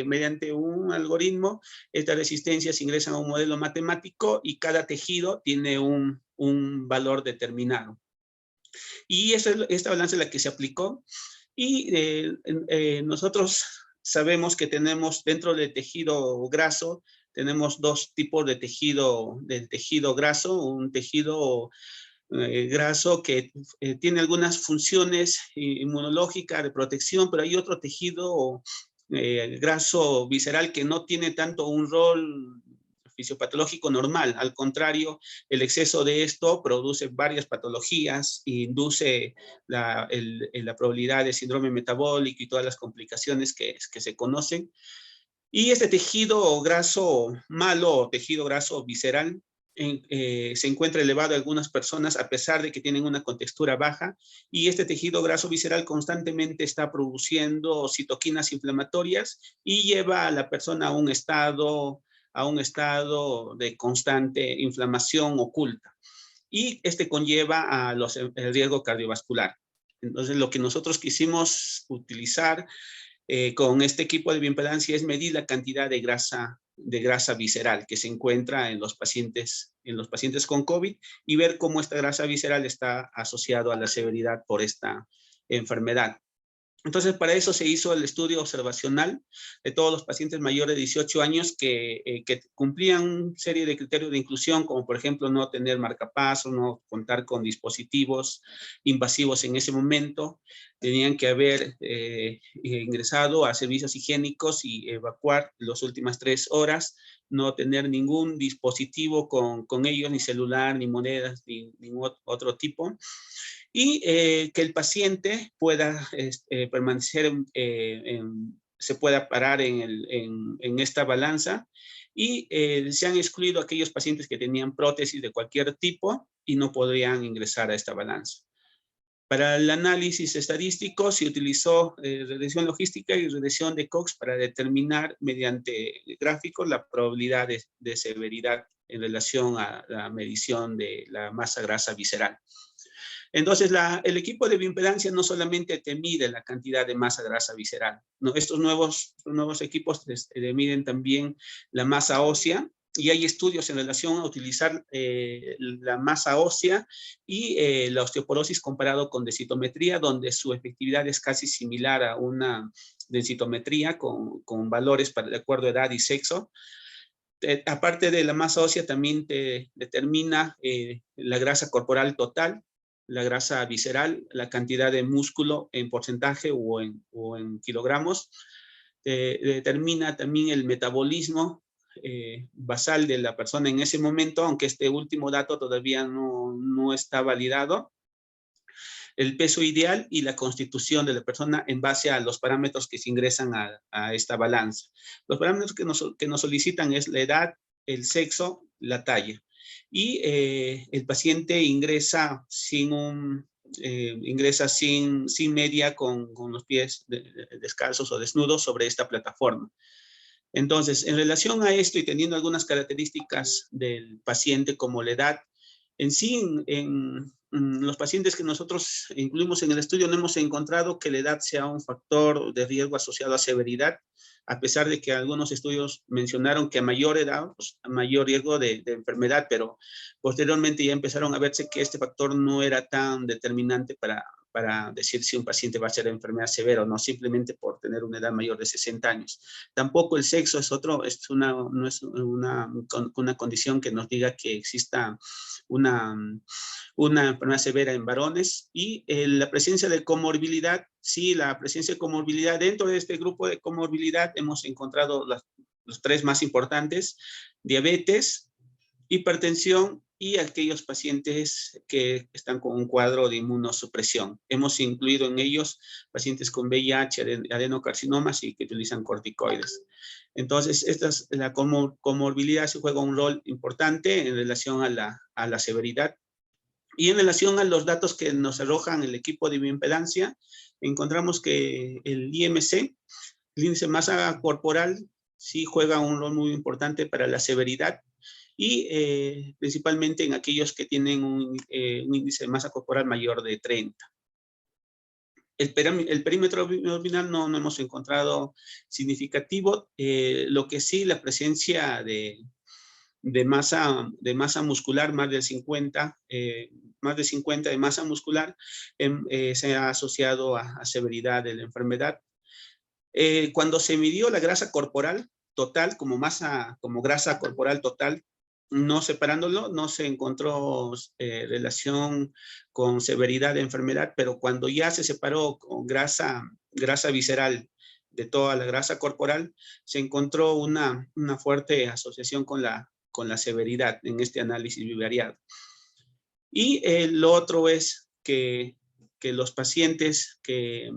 F: mediante un algoritmo, estas resistencias ingresan a un modelo matemático, y cada tejido tiene un valor determinado. Y esta balanza es la que se aplicó. Y nosotros sabemos que tenemos dentro del tejido graso, tenemos dos tipos de tejido graso. Un tejido graso que tiene algunas funciones inmunológicas de protección, pero hay otro tejido graso visceral que no tiene tanto un rol fisiopatológico normal. Al contrario, el exceso de esto produce varias patologías e induce la probabilidad de síndrome metabólico y todas las complicaciones que se conocen. Y este tejido graso malo, o tejido graso visceral, se encuentra elevado en algunas personas a pesar de que tienen una contextura baja, y este tejido graso visceral constantemente está produciendo citoquinas inflamatorias y lleva a la persona a un estado de constante inflamación oculta, y este conlleva el riesgo cardiovascular. Entonces, lo que nosotros quisimos utilizar con este equipo de bioimpedancia es medir la cantidad de grasa visceral que se encuentra en los pacientes con COVID, y ver cómo esta grasa visceral está asociada a la severidad por esta enfermedad. Entonces, para eso se hizo el estudio observacional de todos los pacientes mayores de 18 años que cumplían una serie de criterios de inclusión, como por ejemplo no tener marcapasos, no contar con dispositivos invasivos en ese momento, tenían que haber ingresado a servicios higiénicos y evacuar las últimas 3 horas, no tener ningún dispositivo con ellos, ni celular, ni monedas, ni ningún otro tipo. Y que el paciente pueda permanecer, se pueda parar en esta balanza, y se han excluido aquellos pacientes que tenían prótesis de cualquier tipo y no podrían ingresar a esta balanza. Para el análisis estadístico se utilizó regresión logística y regresión de Cox para determinar mediante gráficos la probabilidad de severidad en relación a la medición de la masa grasa visceral. Entonces, el equipo de bioimpedancia no solamente te mide la cantidad de masa grasa visceral, ¿no? Estos nuevos equipos te miden también la masa ósea, y hay estudios en relación a utilizar la masa ósea y la osteoporosis comparado con densitometría, donde su efectividad es casi similar a una densitometría con valores de acuerdo a edad y sexo. Aparte de la masa ósea, también te determina la grasa corporal total, la grasa visceral, la cantidad de músculo en porcentaje o en kilogramos. Determina también el metabolismo basal de la persona en ese momento, aunque este último dato todavía no está validado. El peso ideal y la constitución de la persona en base a los parámetros que se ingresan a esta balanza. Los parámetros que nos solicitan es la edad, el sexo, la talla. Y el paciente ingresa sin media, con los pies descalzos o desnudos sobre esta plataforma. Entonces, en relación a esto y teniendo algunas características del paciente como la edad, en sí, en los pacientes que nosotros incluimos en el estudio no hemos encontrado que la edad sea un factor de riesgo asociado a severidad, a pesar de que algunos estudios mencionaron que a mayor edad, pues, a mayor riesgo de enfermedad, pero posteriormente ya empezaron a verse que este factor no era tan determinante para decir si un paciente va a ser enfermedad severa o no, simplemente por tener una edad mayor de 60 años. Tampoco el sexo no es una condición que nos diga que exista una enfermedad severa en varones. Y la presencia de comorbilidad, sí, la presencia de comorbilidad, dentro de este grupo de comorbilidad hemos encontrado los 3 más importantes: diabetes, hipertensión y aquellos pacientes que están con un cuadro de inmunosupresión. Hemos incluido en ellos pacientes con VIH, adenocarcinomas y que utilizan corticoides. Entonces, la comorbilidad se juega un rol importante en relación a la severidad. Y en relación a los datos que nos arrojan el equipo de bioimpedancia, encontramos que el IMC, el índice de masa corporal, sí juega un rol muy importante para la severidad, y principalmente en aquellos que tienen un índice de masa corporal mayor de 30. El perímetro abdominal no hemos encontrado significativo. Lo que sí, la presencia de masa muscular, más de 50 de masa muscular, se ha asociado a severidad de la enfermedad. Cuando se midió la grasa corporal total como grasa corporal total, no separándolo, no se encontró relación con severidad de enfermedad, pero cuando ya se separó con grasa visceral de toda la grasa corporal, se encontró una fuerte asociación con la severidad en este análisis bivariado. Y lo otro es que los pacientes que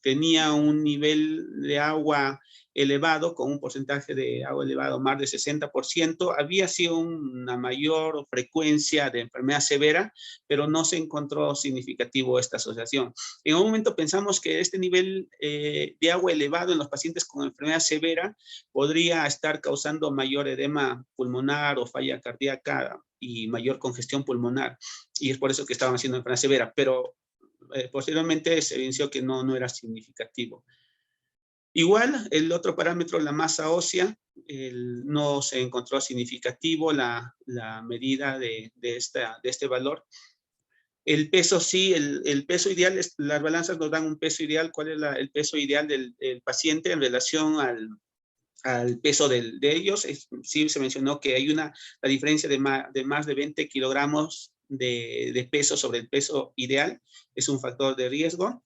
F: tenían un nivel de agua elevado, con un porcentaje de agua elevado más de 60%, había sido una mayor frecuencia de enfermedad severa, pero no se encontró significativo esta asociación. En un momento pensamos que este nivel de agua elevado en los pacientes con enfermedad severa podría estar causando mayor edema pulmonar o falla cardíaca y mayor congestión pulmonar, y es por eso que estaban haciendo enfermedad severa, pero posteriormente se evidenció que no era significativo. Igual, el otro parámetro, la masa ósea, no se encontró significativo la medida de este valor. El peso sí, el peso ideal, las balanzas nos dan un peso ideal. ¿Cuál es el peso ideal del paciente en relación al peso de ellos? Sí, se mencionó que hay la diferencia de más de 20 kilogramos de peso sobre el peso ideal. Es un factor de riesgo.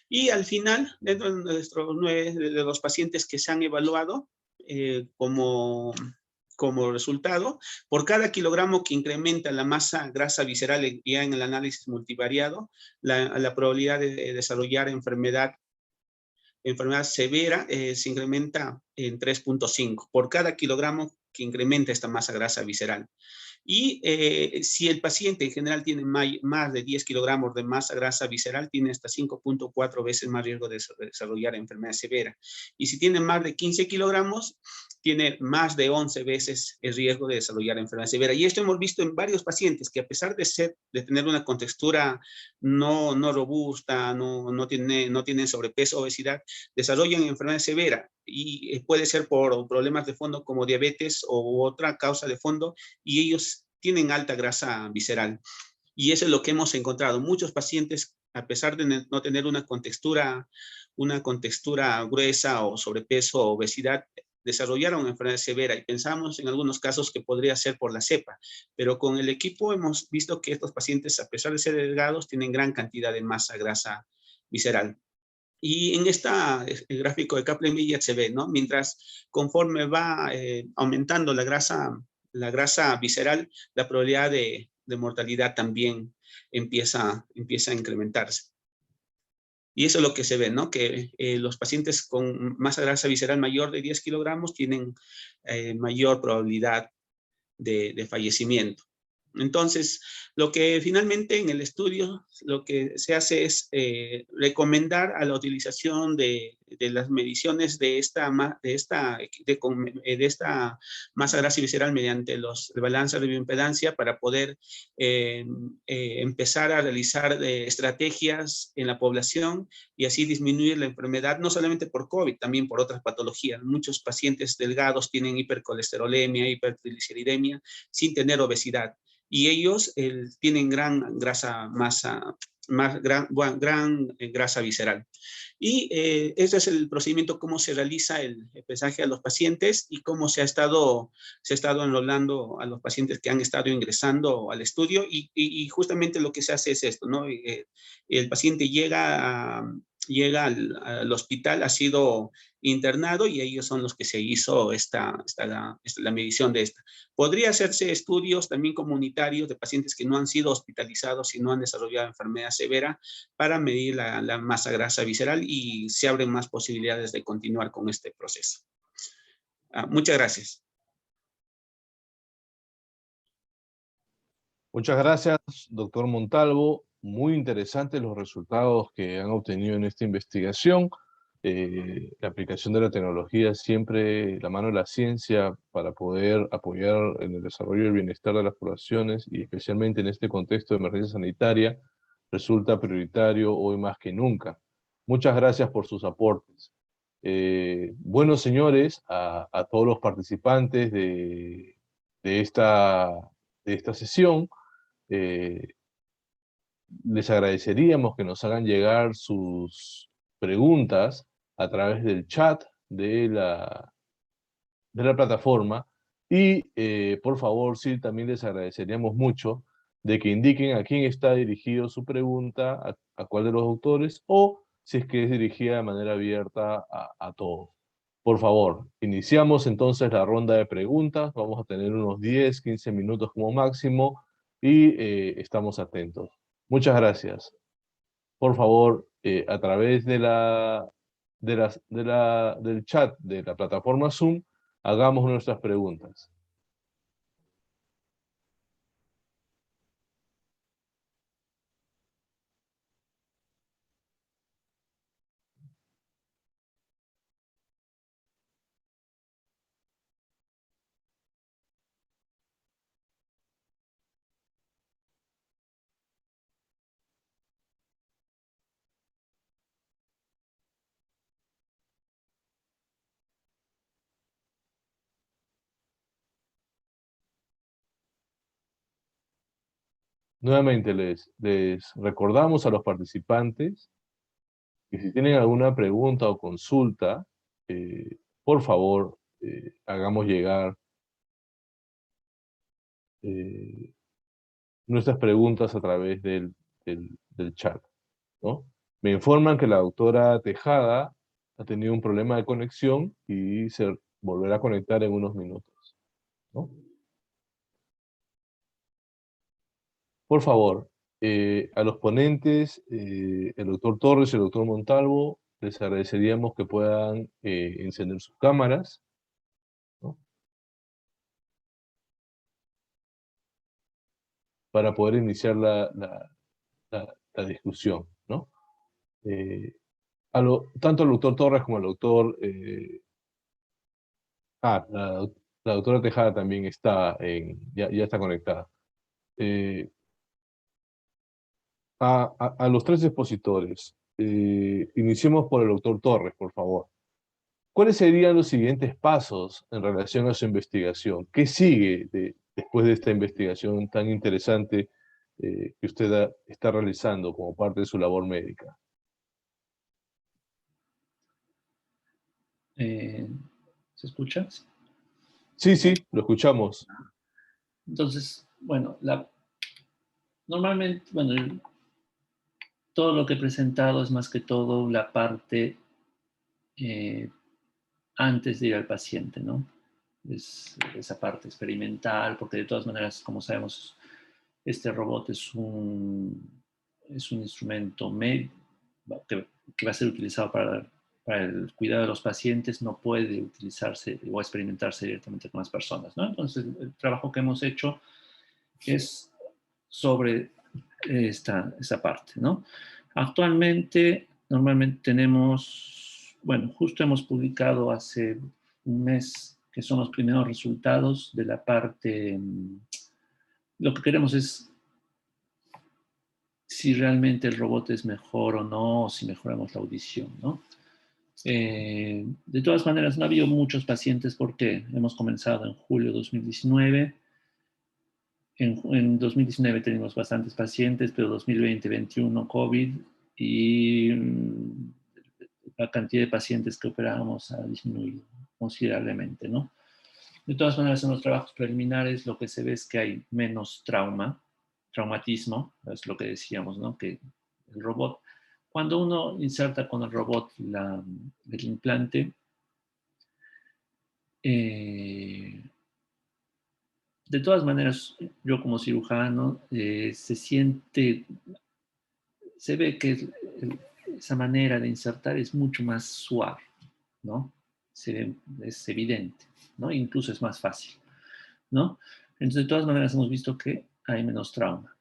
F: Y al final, dentro de de los pacientes que se han evaluado como resultado, por cada kilogramo que incrementa la masa grasa visceral ya en el análisis multivariado, la probabilidad de desarrollar enfermedad severa se incrementa en 3.5 por cada kilogramo que incrementa esta masa grasa visceral. Y si el paciente en general tiene más de 10 kilogramos de masa grasa visceral, tiene hasta 5.4 veces más riesgo de desarrollar enfermedad severa. Y si tiene más de 15 kilogramos, tiene más de 11 veces el riesgo de desarrollar enfermedad severa. Y esto hemos visto en varios pacientes que a pesar de tener una contextura no robusta, no tienen sobrepeso o obesidad, desarrollan enfermedad severa. Y puede ser por problemas de fondo como diabetes u otra causa de fondo, y ellos tienen alta grasa visceral. Y eso es lo que hemos encontrado. Muchos pacientes, a pesar de no tener una contextura gruesa o sobrepeso o obesidad, desarrollaron enfermedad severa, y pensamos en algunos casos que podría ser por la cepa, pero con el equipo hemos visto que estos pacientes, a pesar de ser delgados, tienen gran cantidad de masa grasa visceral. Y en el gráfico de Kaplan-Meier se ve, ¿no? Mientras conforme va aumentando la grasa visceral, la probabilidad de mortalidad también empieza a incrementarse. Y eso es lo que se ve, ¿no? Que los pacientes con masa grasa visceral mayor de 10 kilogramos tienen mayor probabilidad de fallecimiento. Entonces, lo que finalmente en el estudio, lo que se hace es recomendar a la utilización de las mediciones de esta masa grasa visceral mediante los balances de bioimpedancia para poder empezar a realizar estrategias en la población y así disminuir la enfermedad, no solamente por COVID, también por otras patologías. Muchos pacientes delgados tienen hipercolesterolemia, hipertrigliceridemia, sin tener obesidad. Y ellos tienen gran grasa visceral. Y ese es el procedimiento, cómo se realiza el pesaje a los pacientes y cómo se ha estado enrolando a los pacientes que han estado ingresando al estudio. Y justamente lo que se hace es esto, ¿no? El paciente llega al hospital, ha sido internado, y ellos son los que se hizo la medición de esta. Podría hacerse estudios también comunitarios de pacientes que no han sido hospitalizados y no han desarrollado enfermedad severa para medir la masa grasa visceral, y se abren más posibilidades de continuar con este proceso. Muchas gracias.
A: Muchas gracias, doctor Montalvo. Muy interesantes los resultados que han obtenido en esta investigación. La aplicación de la tecnología siempre, la mano de la ciencia, para poder apoyar en el desarrollo y el bienestar de las poblaciones, y especialmente en este contexto de emergencia sanitaria, resulta prioritario hoy más que nunca. Muchas gracias por sus aportes. Bueno, señores, a todos los participantes de esta sesión, les agradeceríamos que nos hagan llegar sus preguntas a través del chat de la plataforma, y por favor, sí, también les agradeceríamos mucho de que indiquen a quién está dirigido su pregunta, a cuál de los autores, o si es que es dirigida de manera abierta a todos. Por favor, iniciamos entonces la ronda de preguntas. Vamos a tener unos 10, 15 minutos como máximo, y estamos atentos. Muchas gracias. Por favor, a través del chat de la plataforma Zoom, hagamos nuestras preguntas. Nuevamente les recordamos a los participantes que si tienen alguna pregunta o consulta, por favor, hagamos llegar nuestras preguntas a través del chat, ¿no? Me informan que la doctora Tejada ha tenido un problema de conexión y se volverá a conectar en unos minutos, ¿no? Por favor, a los ponentes, el doctor Torres y el doctor Montalvo, les agradeceríamos que puedan encender sus cámaras, ¿no? Para poder iniciar la discusión, ¿no? Tanto el doctor Torres como el doctor... la doctora Tejada también está ya está conectada. A los tres expositores, iniciemos por el doctor Torres, por favor. ¿Cuáles serían los siguientes pasos en relación a su investigación? ¿Qué sigue después de esta investigación tan interesante que usted está realizando como parte de su labor médica?
C: ¿Se escucha?
A: Sí, sí, lo escuchamos.
C: Entonces, bueno, normalmente, bueno, todo lo que he presentado es más que todo la parte antes de ir al paciente, ¿no? Es esa parte experimental, porque de todas maneras, como sabemos, este robot es un instrumento que va a ser utilizado para el cuidado de los pacientes, no puede utilizarse o experimentarse directamente con las personas, ¿no? Entonces, el trabajo que hemos hecho es sobre esa parte, ¿no? Actualmente, normalmente tenemos, bueno, justo hemos publicado hace un mes que son los primeros resultados de la parte, lo que queremos es si realmente el robot es mejor o no, o si mejoramos la audición, ¿no? De todas maneras, no ha habido muchos pacientes porque hemos comenzado en julio de 2019. En 2019 tenemos bastantes pacientes, pero 2020, 2021, COVID y la cantidad de pacientes que operamos ha disminuido considerablemente, ¿no? De todas maneras, en los trabajos preliminares lo que se ve es que hay menos traumatismo, es lo que decíamos, ¿no? Que el robot, cuando uno inserta con el robot el implante, de todas maneras, yo como cirujano, se ve que esa manera de insertar es mucho más suave, ¿no? Es evidente, ¿no? Incluso es más fácil, ¿no? Entonces, de todas maneras, hemos visto que hay menos trauma.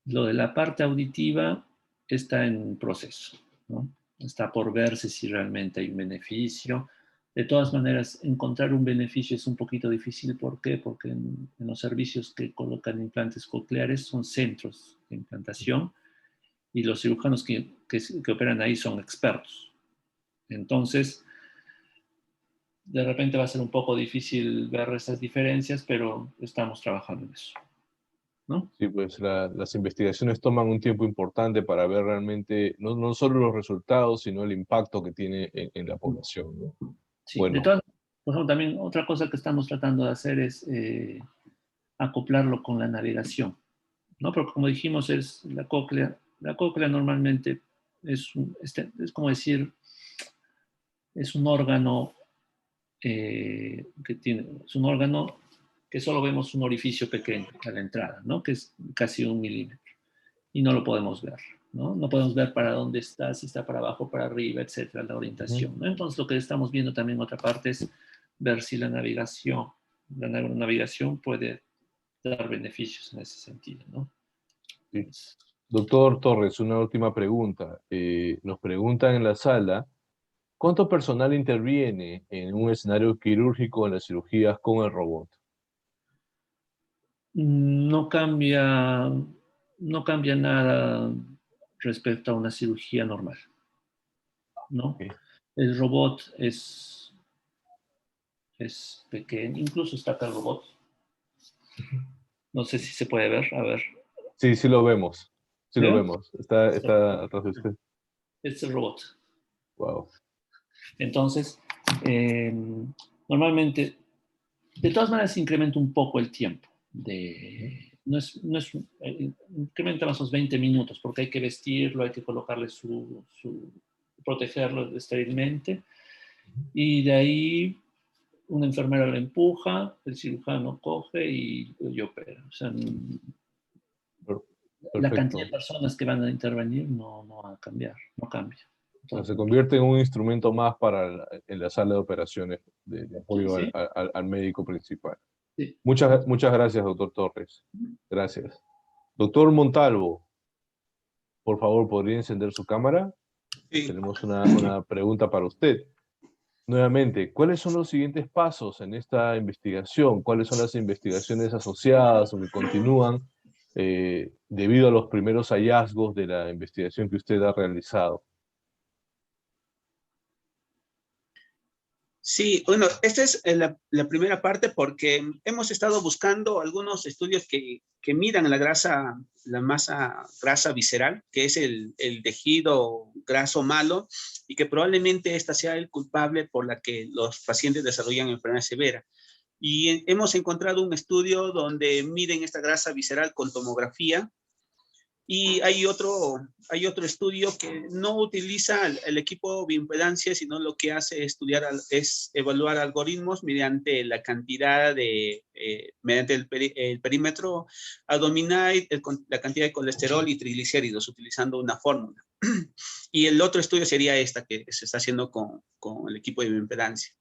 C: Lo de la parte auditiva está en proceso, ¿no? Está por verse si realmente hay un beneficio. De todas maneras, encontrar un beneficio es un poquito difícil. ¿Por qué? Porque en los servicios que colocan implantes cocleares son centros de implantación y los cirujanos que operan ahí son expertos. Entonces, de repente va a ser un poco difícil ver esas diferencias, pero estamos trabajando en eso, ¿no?
A: Sí, pues las investigaciones toman un tiempo importante para ver realmente no solo los resultados, sino el impacto que tiene en la población, ¿no?
C: Sí,
A: Bueno,
C: por ejemplo, también otra cosa que estamos tratando de hacer es acoplarlo con la navegación, ¿no? Porque como dijimos, es la cóclea. La cóclea normalmente es como decir, es un órgano es un órgano que solo vemos un orificio pequeño a la entrada, ¿no? Que es casi 1 milímetro y no lo podemos ver, ¿no? No podemos ver para dónde está, si está para abajo, para arriba, etcétera, la orientación, ¿no? Entonces lo que estamos viendo también en otra parte es ver si la navegación puede dar beneficios en ese sentido, ¿no?
A: sí. Doctor Torres, una última pregunta. Nos preguntan en la sala, ¿cuánto personal interviene en un escenario quirúrgico en las cirugías con el robot?
C: No cambia, no cambia nada respecto a una cirugía normal, ¿no?
A: Ok.
C: El robot es pequeño, incluso está acá el robot. No sé si se puede ver, a ver.
A: Sí, sí lo vemos. Sí lo
C: ¿Ya?
A: vemos. Está atrás de usted.
C: Este es el robot.
A: Wow.
C: Entonces, normalmente, de todas maneras, incrementa un poco el tiempo. Incrementa más los 20 minutos, porque hay que vestirlo, hay que colocarle protegerlo esterilmente. Y de ahí, una enfermera lo empuja, el cirujano coge y opera. O sea, la cantidad de
A: Perfecto.
C: personas que van a intervenir no va a cambiar, no cambia.
A: Se convierte en un instrumento más en la sala de operaciones de apoyo
C: Sí.
A: al médico principal.
C: Sí.
A: Muchas gracias, doctor Torres. Gracias. Doctor Montalvo, por favor, ¿podría encender su cámara?
F: Sí.
A: Tenemos una pregunta para usted. Nuevamente, ¿cuáles son los siguientes pasos en esta investigación? ¿Cuáles son las investigaciones asociadas o que continúan debido a los primeros hallazgos de la investigación que usted ha realizado?
F: Sí, bueno, esta es la primera parte porque hemos estado buscando algunos estudios que midan la masa grasa visceral, que es el tejido graso malo, y que probablemente esta sea el culpable por la que los pacientes desarrollan enfermedad severa. Y hemos encontrado un estudio donde miden esta grasa visceral con tomografía. Y hay otro estudio que no utiliza el equipo bioimpedancia, sino lo que hace es evaluar algoritmos mediante la cantidad mediante el perímetro abdominal, la cantidad de colesterol y triglicéridos, utilizando una fórmula. Y el otro estudio sería esta que se está haciendo con el equipo de bioimpedancia.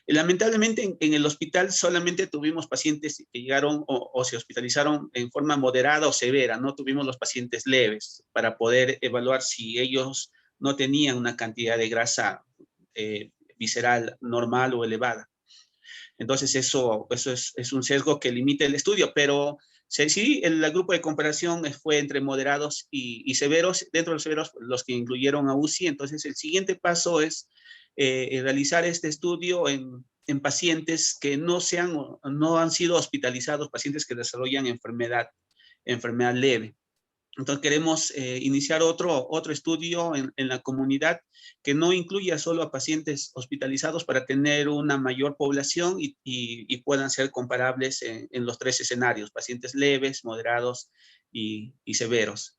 F: Lamentablemente en el hospital solamente tuvimos pacientes que llegaron o se hospitalizaron en forma moderada o severa, no tuvimos los pacientes leves para poder evaluar si ellos no tenían una cantidad de grasa visceral normal o elevada. Entonces eso es un sesgo que limita el estudio, pero sí, el grupo de comparación fue entre moderados y severos, dentro de los severos los que incluyeron a UCI. Entonces el siguiente paso es realizar este estudio en pacientes que no han sido hospitalizados, pacientes que desarrollan enfermedad leve. Entonces queremos iniciar otro estudio en la comunidad que no incluya solo a pacientes hospitalizados para tener una mayor población y puedan ser comparables en los tres escenarios: pacientes leves, moderados y severos.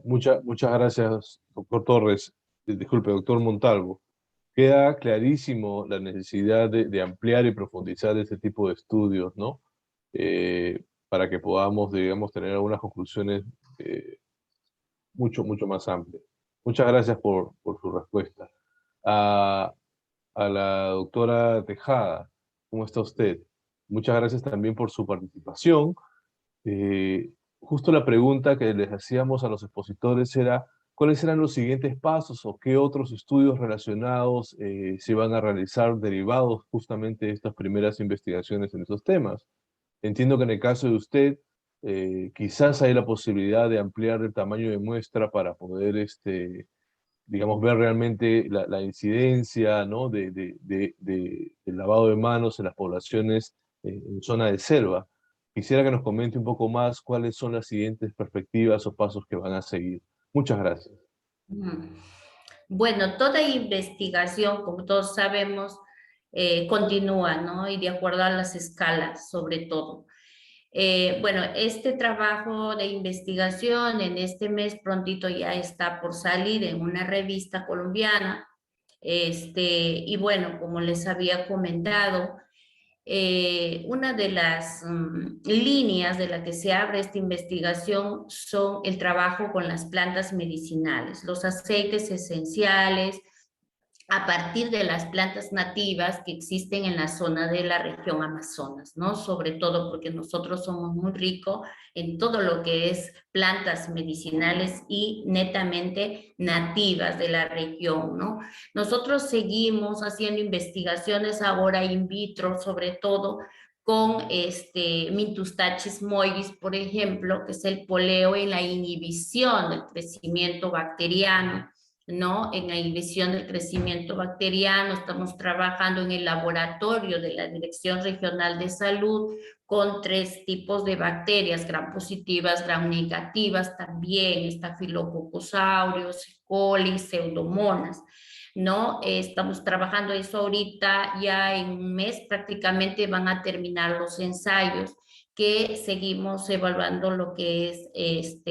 A: Muchas gracias, doctor Torres. Disculpe, doctor Montalvo. Queda clarísimo la necesidad de ampliar y profundizar este tipo de estudios, ¿no? Para que podamos, digamos, tener algunas conclusiones mucho más amplias. Muchas gracias por su respuesta. A la doctora Tejada, ¿cómo está usted? Muchas gracias también por su participación. Justo la pregunta que les hacíamos a los expositores era cuáles eran los siguientes pasos o qué otros estudios relacionados se van a realizar derivados justamente de estas primeras investigaciones en estos temas. Entiendo que en el caso de usted, quizás hay la posibilidad de ampliar el tamaño de muestra para poder, digamos, ver realmente la incidencia, ¿no? del lavado de manos en las poblaciones en zona de selva. Quisiera que nos comente un poco más cuáles son las siguientes perspectivas o pasos que van a seguir. Muchas gracias.
B: Bueno, toda investigación, como todos sabemos, continúa, ¿no? Y de acuerdo a las escalas, sobre todo. Bueno, este trabajo de investigación en este mes prontito ya está por salir en una revista colombiana. Y bueno, como les había comentado, una de las líneas de la que se abre esta investigación son el trabajo con las plantas medicinales, los aceites esenciales, a partir de las plantas nativas que existen en la zona de la región Amazonas, ¿no? Sobre todo porque nosotros somos muy ricos en todo lo que es plantas medicinales y netamente nativas de la región, ¿no? Nosotros seguimos haciendo investigaciones ahora in vitro, sobre todo con Mintustachys moides, por ejemplo, que es el poleo en la inhibición del crecimiento bacteriano, ¿no? En la inhibición del crecimiento bacteriano. Estamos trabajando en el laboratorio de la Dirección Regional de Salud con 3 tipos de bacterias, gram positivas, gram negativas, también Staphylococcus aureus, E. coli, pseudomonas, ¿no? Estamos trabajando eso ahorita, ya en un mes prácticamente van a terminar los ensayos, que seguimos evaluando lo que es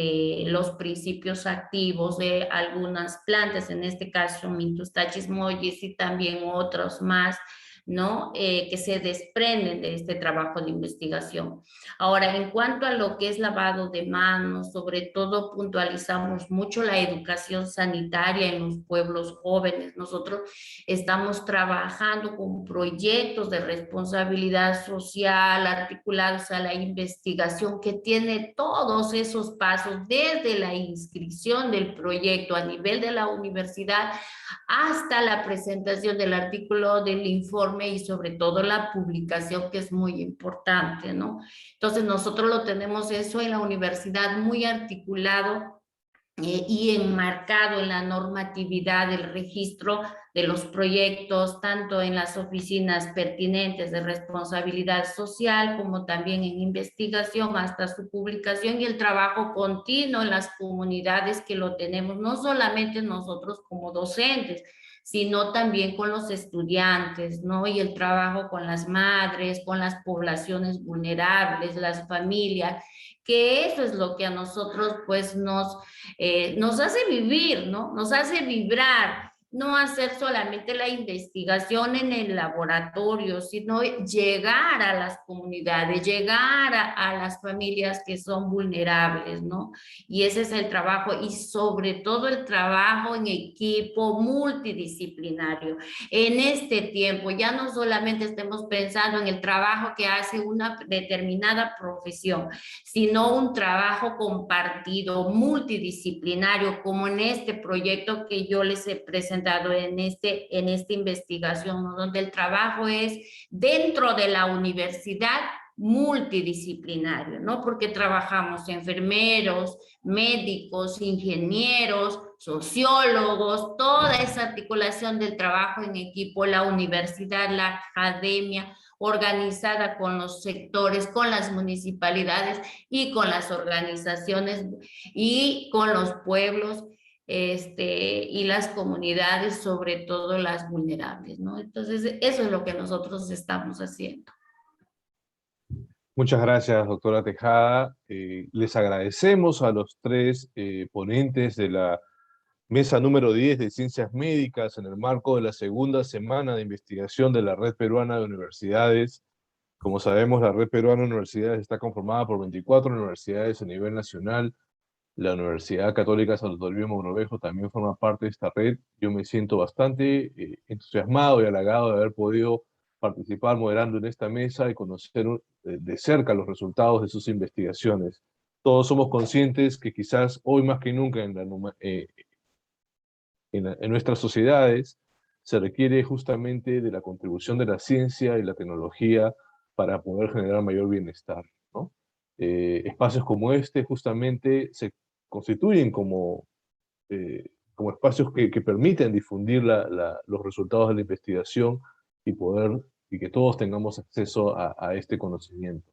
B: los principios activos de algunas plantas, en este caso Minthus mollis y también otros más, ¿no? Que se desprenden de este trabajo de investigación. Ahora, en cuanto a lo que es lavado de manos, sobre todo puntualizamos mucho la educación sanitaria en los pueblos jóvenes. Nosotros estamos trabajando con proyectos de responsabilidad social articulados a la investigación que tiene todos esos pasos desde la inscripción del proyecto a nivel de la universidad hasta la presentación del artículo del informe y sobre todo la publicación, que es muy importante, ¿no? Entonces nosotros lo tenemos eso en la universidad muy articulado y enmarcado en la normatividad del registro de los proyectos, tanto en las oficinas pertinentes de responsabilidad social como también en investigación hasta su publicación y el trabajo continuo en las comunidades que lo tenemos, no solamente nosotros como docentes, sino también con los estudiantes, ¿no? Y el trabajo con las madres, con las poblaciones vulnerables, las familias, que eso es lo que a nosotros pues nos hace vivir, ¿no? Nos hace vibrar, no hacer solamente la investigación en el laboratorio, sino llegar a las comunidades, llegar a las familias que son vulnerables, ¿no? Y ese es el trabajo y sobre todo el trabajo en equipo multidisciplinario. En este tiempo ya no solamente estemos pensando en el trabajo que hace una determinada profesión, sino un trabajo compartido, multidisciplinario, como en este proyecto que yo les he presentado en esta investigación, ¿no? Donde el trabajo es dentro de la universidad multidisciplinario, ¿no? Porque trabajamos enfermeros, médicos, ingenieros, sociólogos, toda esa articulación del trabajo en equipo, la universidad, la academia, organizada con los sectores, con las municipalidades y con las organizaciones y con los pueblos y las comunidades, sobre todo las vulnerables, ¿no? Entonces, eso es lo que nosotros estamos haciendo.
A: Muchas gracias, doctora Tejada. Les agradecemos a los 3 ponentes de la mesa número 10 de Ciencias Médicas en el marco de la segunda semana de investigación de la Red Peruana de Universidades. Como sabemos, la Red Peruana de Universidades está conformada por 24 universidades a nivel nacional. La Universidad Católica Santo Toribio Mogrovejo también forma parte de esta red. Yo me siento bastante entusiasmado y halagado de haber podido participar moderando en esta mesa y conocer de cerca los resultados de sus investigaciones. Todos somos conscientes que quizás hoy más que nunca en nuestras sociedades se requiere justamente de la contribución de la ciencia y la tecnología para poder generar mayor bienestar, ¿no? Espacios como este justamente se constituyen como espacios que permiten difundir los resultados de la investigación y que todos tengamos acceso a este conocimiento.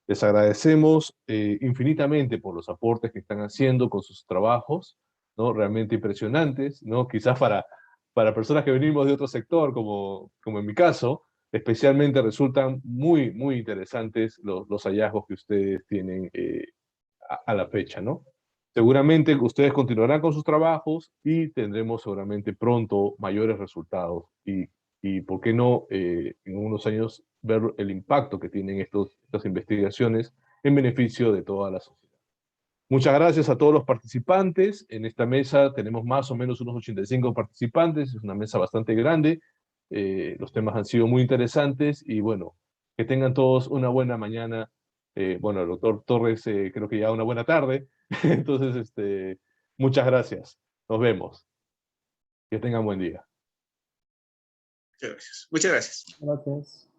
A: Les agradecemos infinitamente por los aportes que están haciendo con sus trabajos, ¿no? Realmente impresionantes, ¿no? Quizás para personas que venimos de otro sector, como en mi caso, especialmente resultan muy, muy interesantes los hallazgos que ustedes tienen a la fecha, ¿no? Seguramente ustedes continuarán con sus trabajos y tendremos seguramente pronto mayores resultados y ¿por qué no en unos años ver el impacto que tienen estas investigaciones en beneficio de toda la sociedad? Muchas gracias a todos los participantes. En esta mesa tenemos más o menos unos 85 participantes, es una mesa bastante grande. Los temas han sido muy interesantes y bueno, que tengan todos una buena mañana. Bueno, el doctor Torres creo que ya una buena tarde. Entonces, muchas gracias. Nos vemos. Que tengan buen día.
F: Muchas gracias. Muchas gracias.
D: Gracias.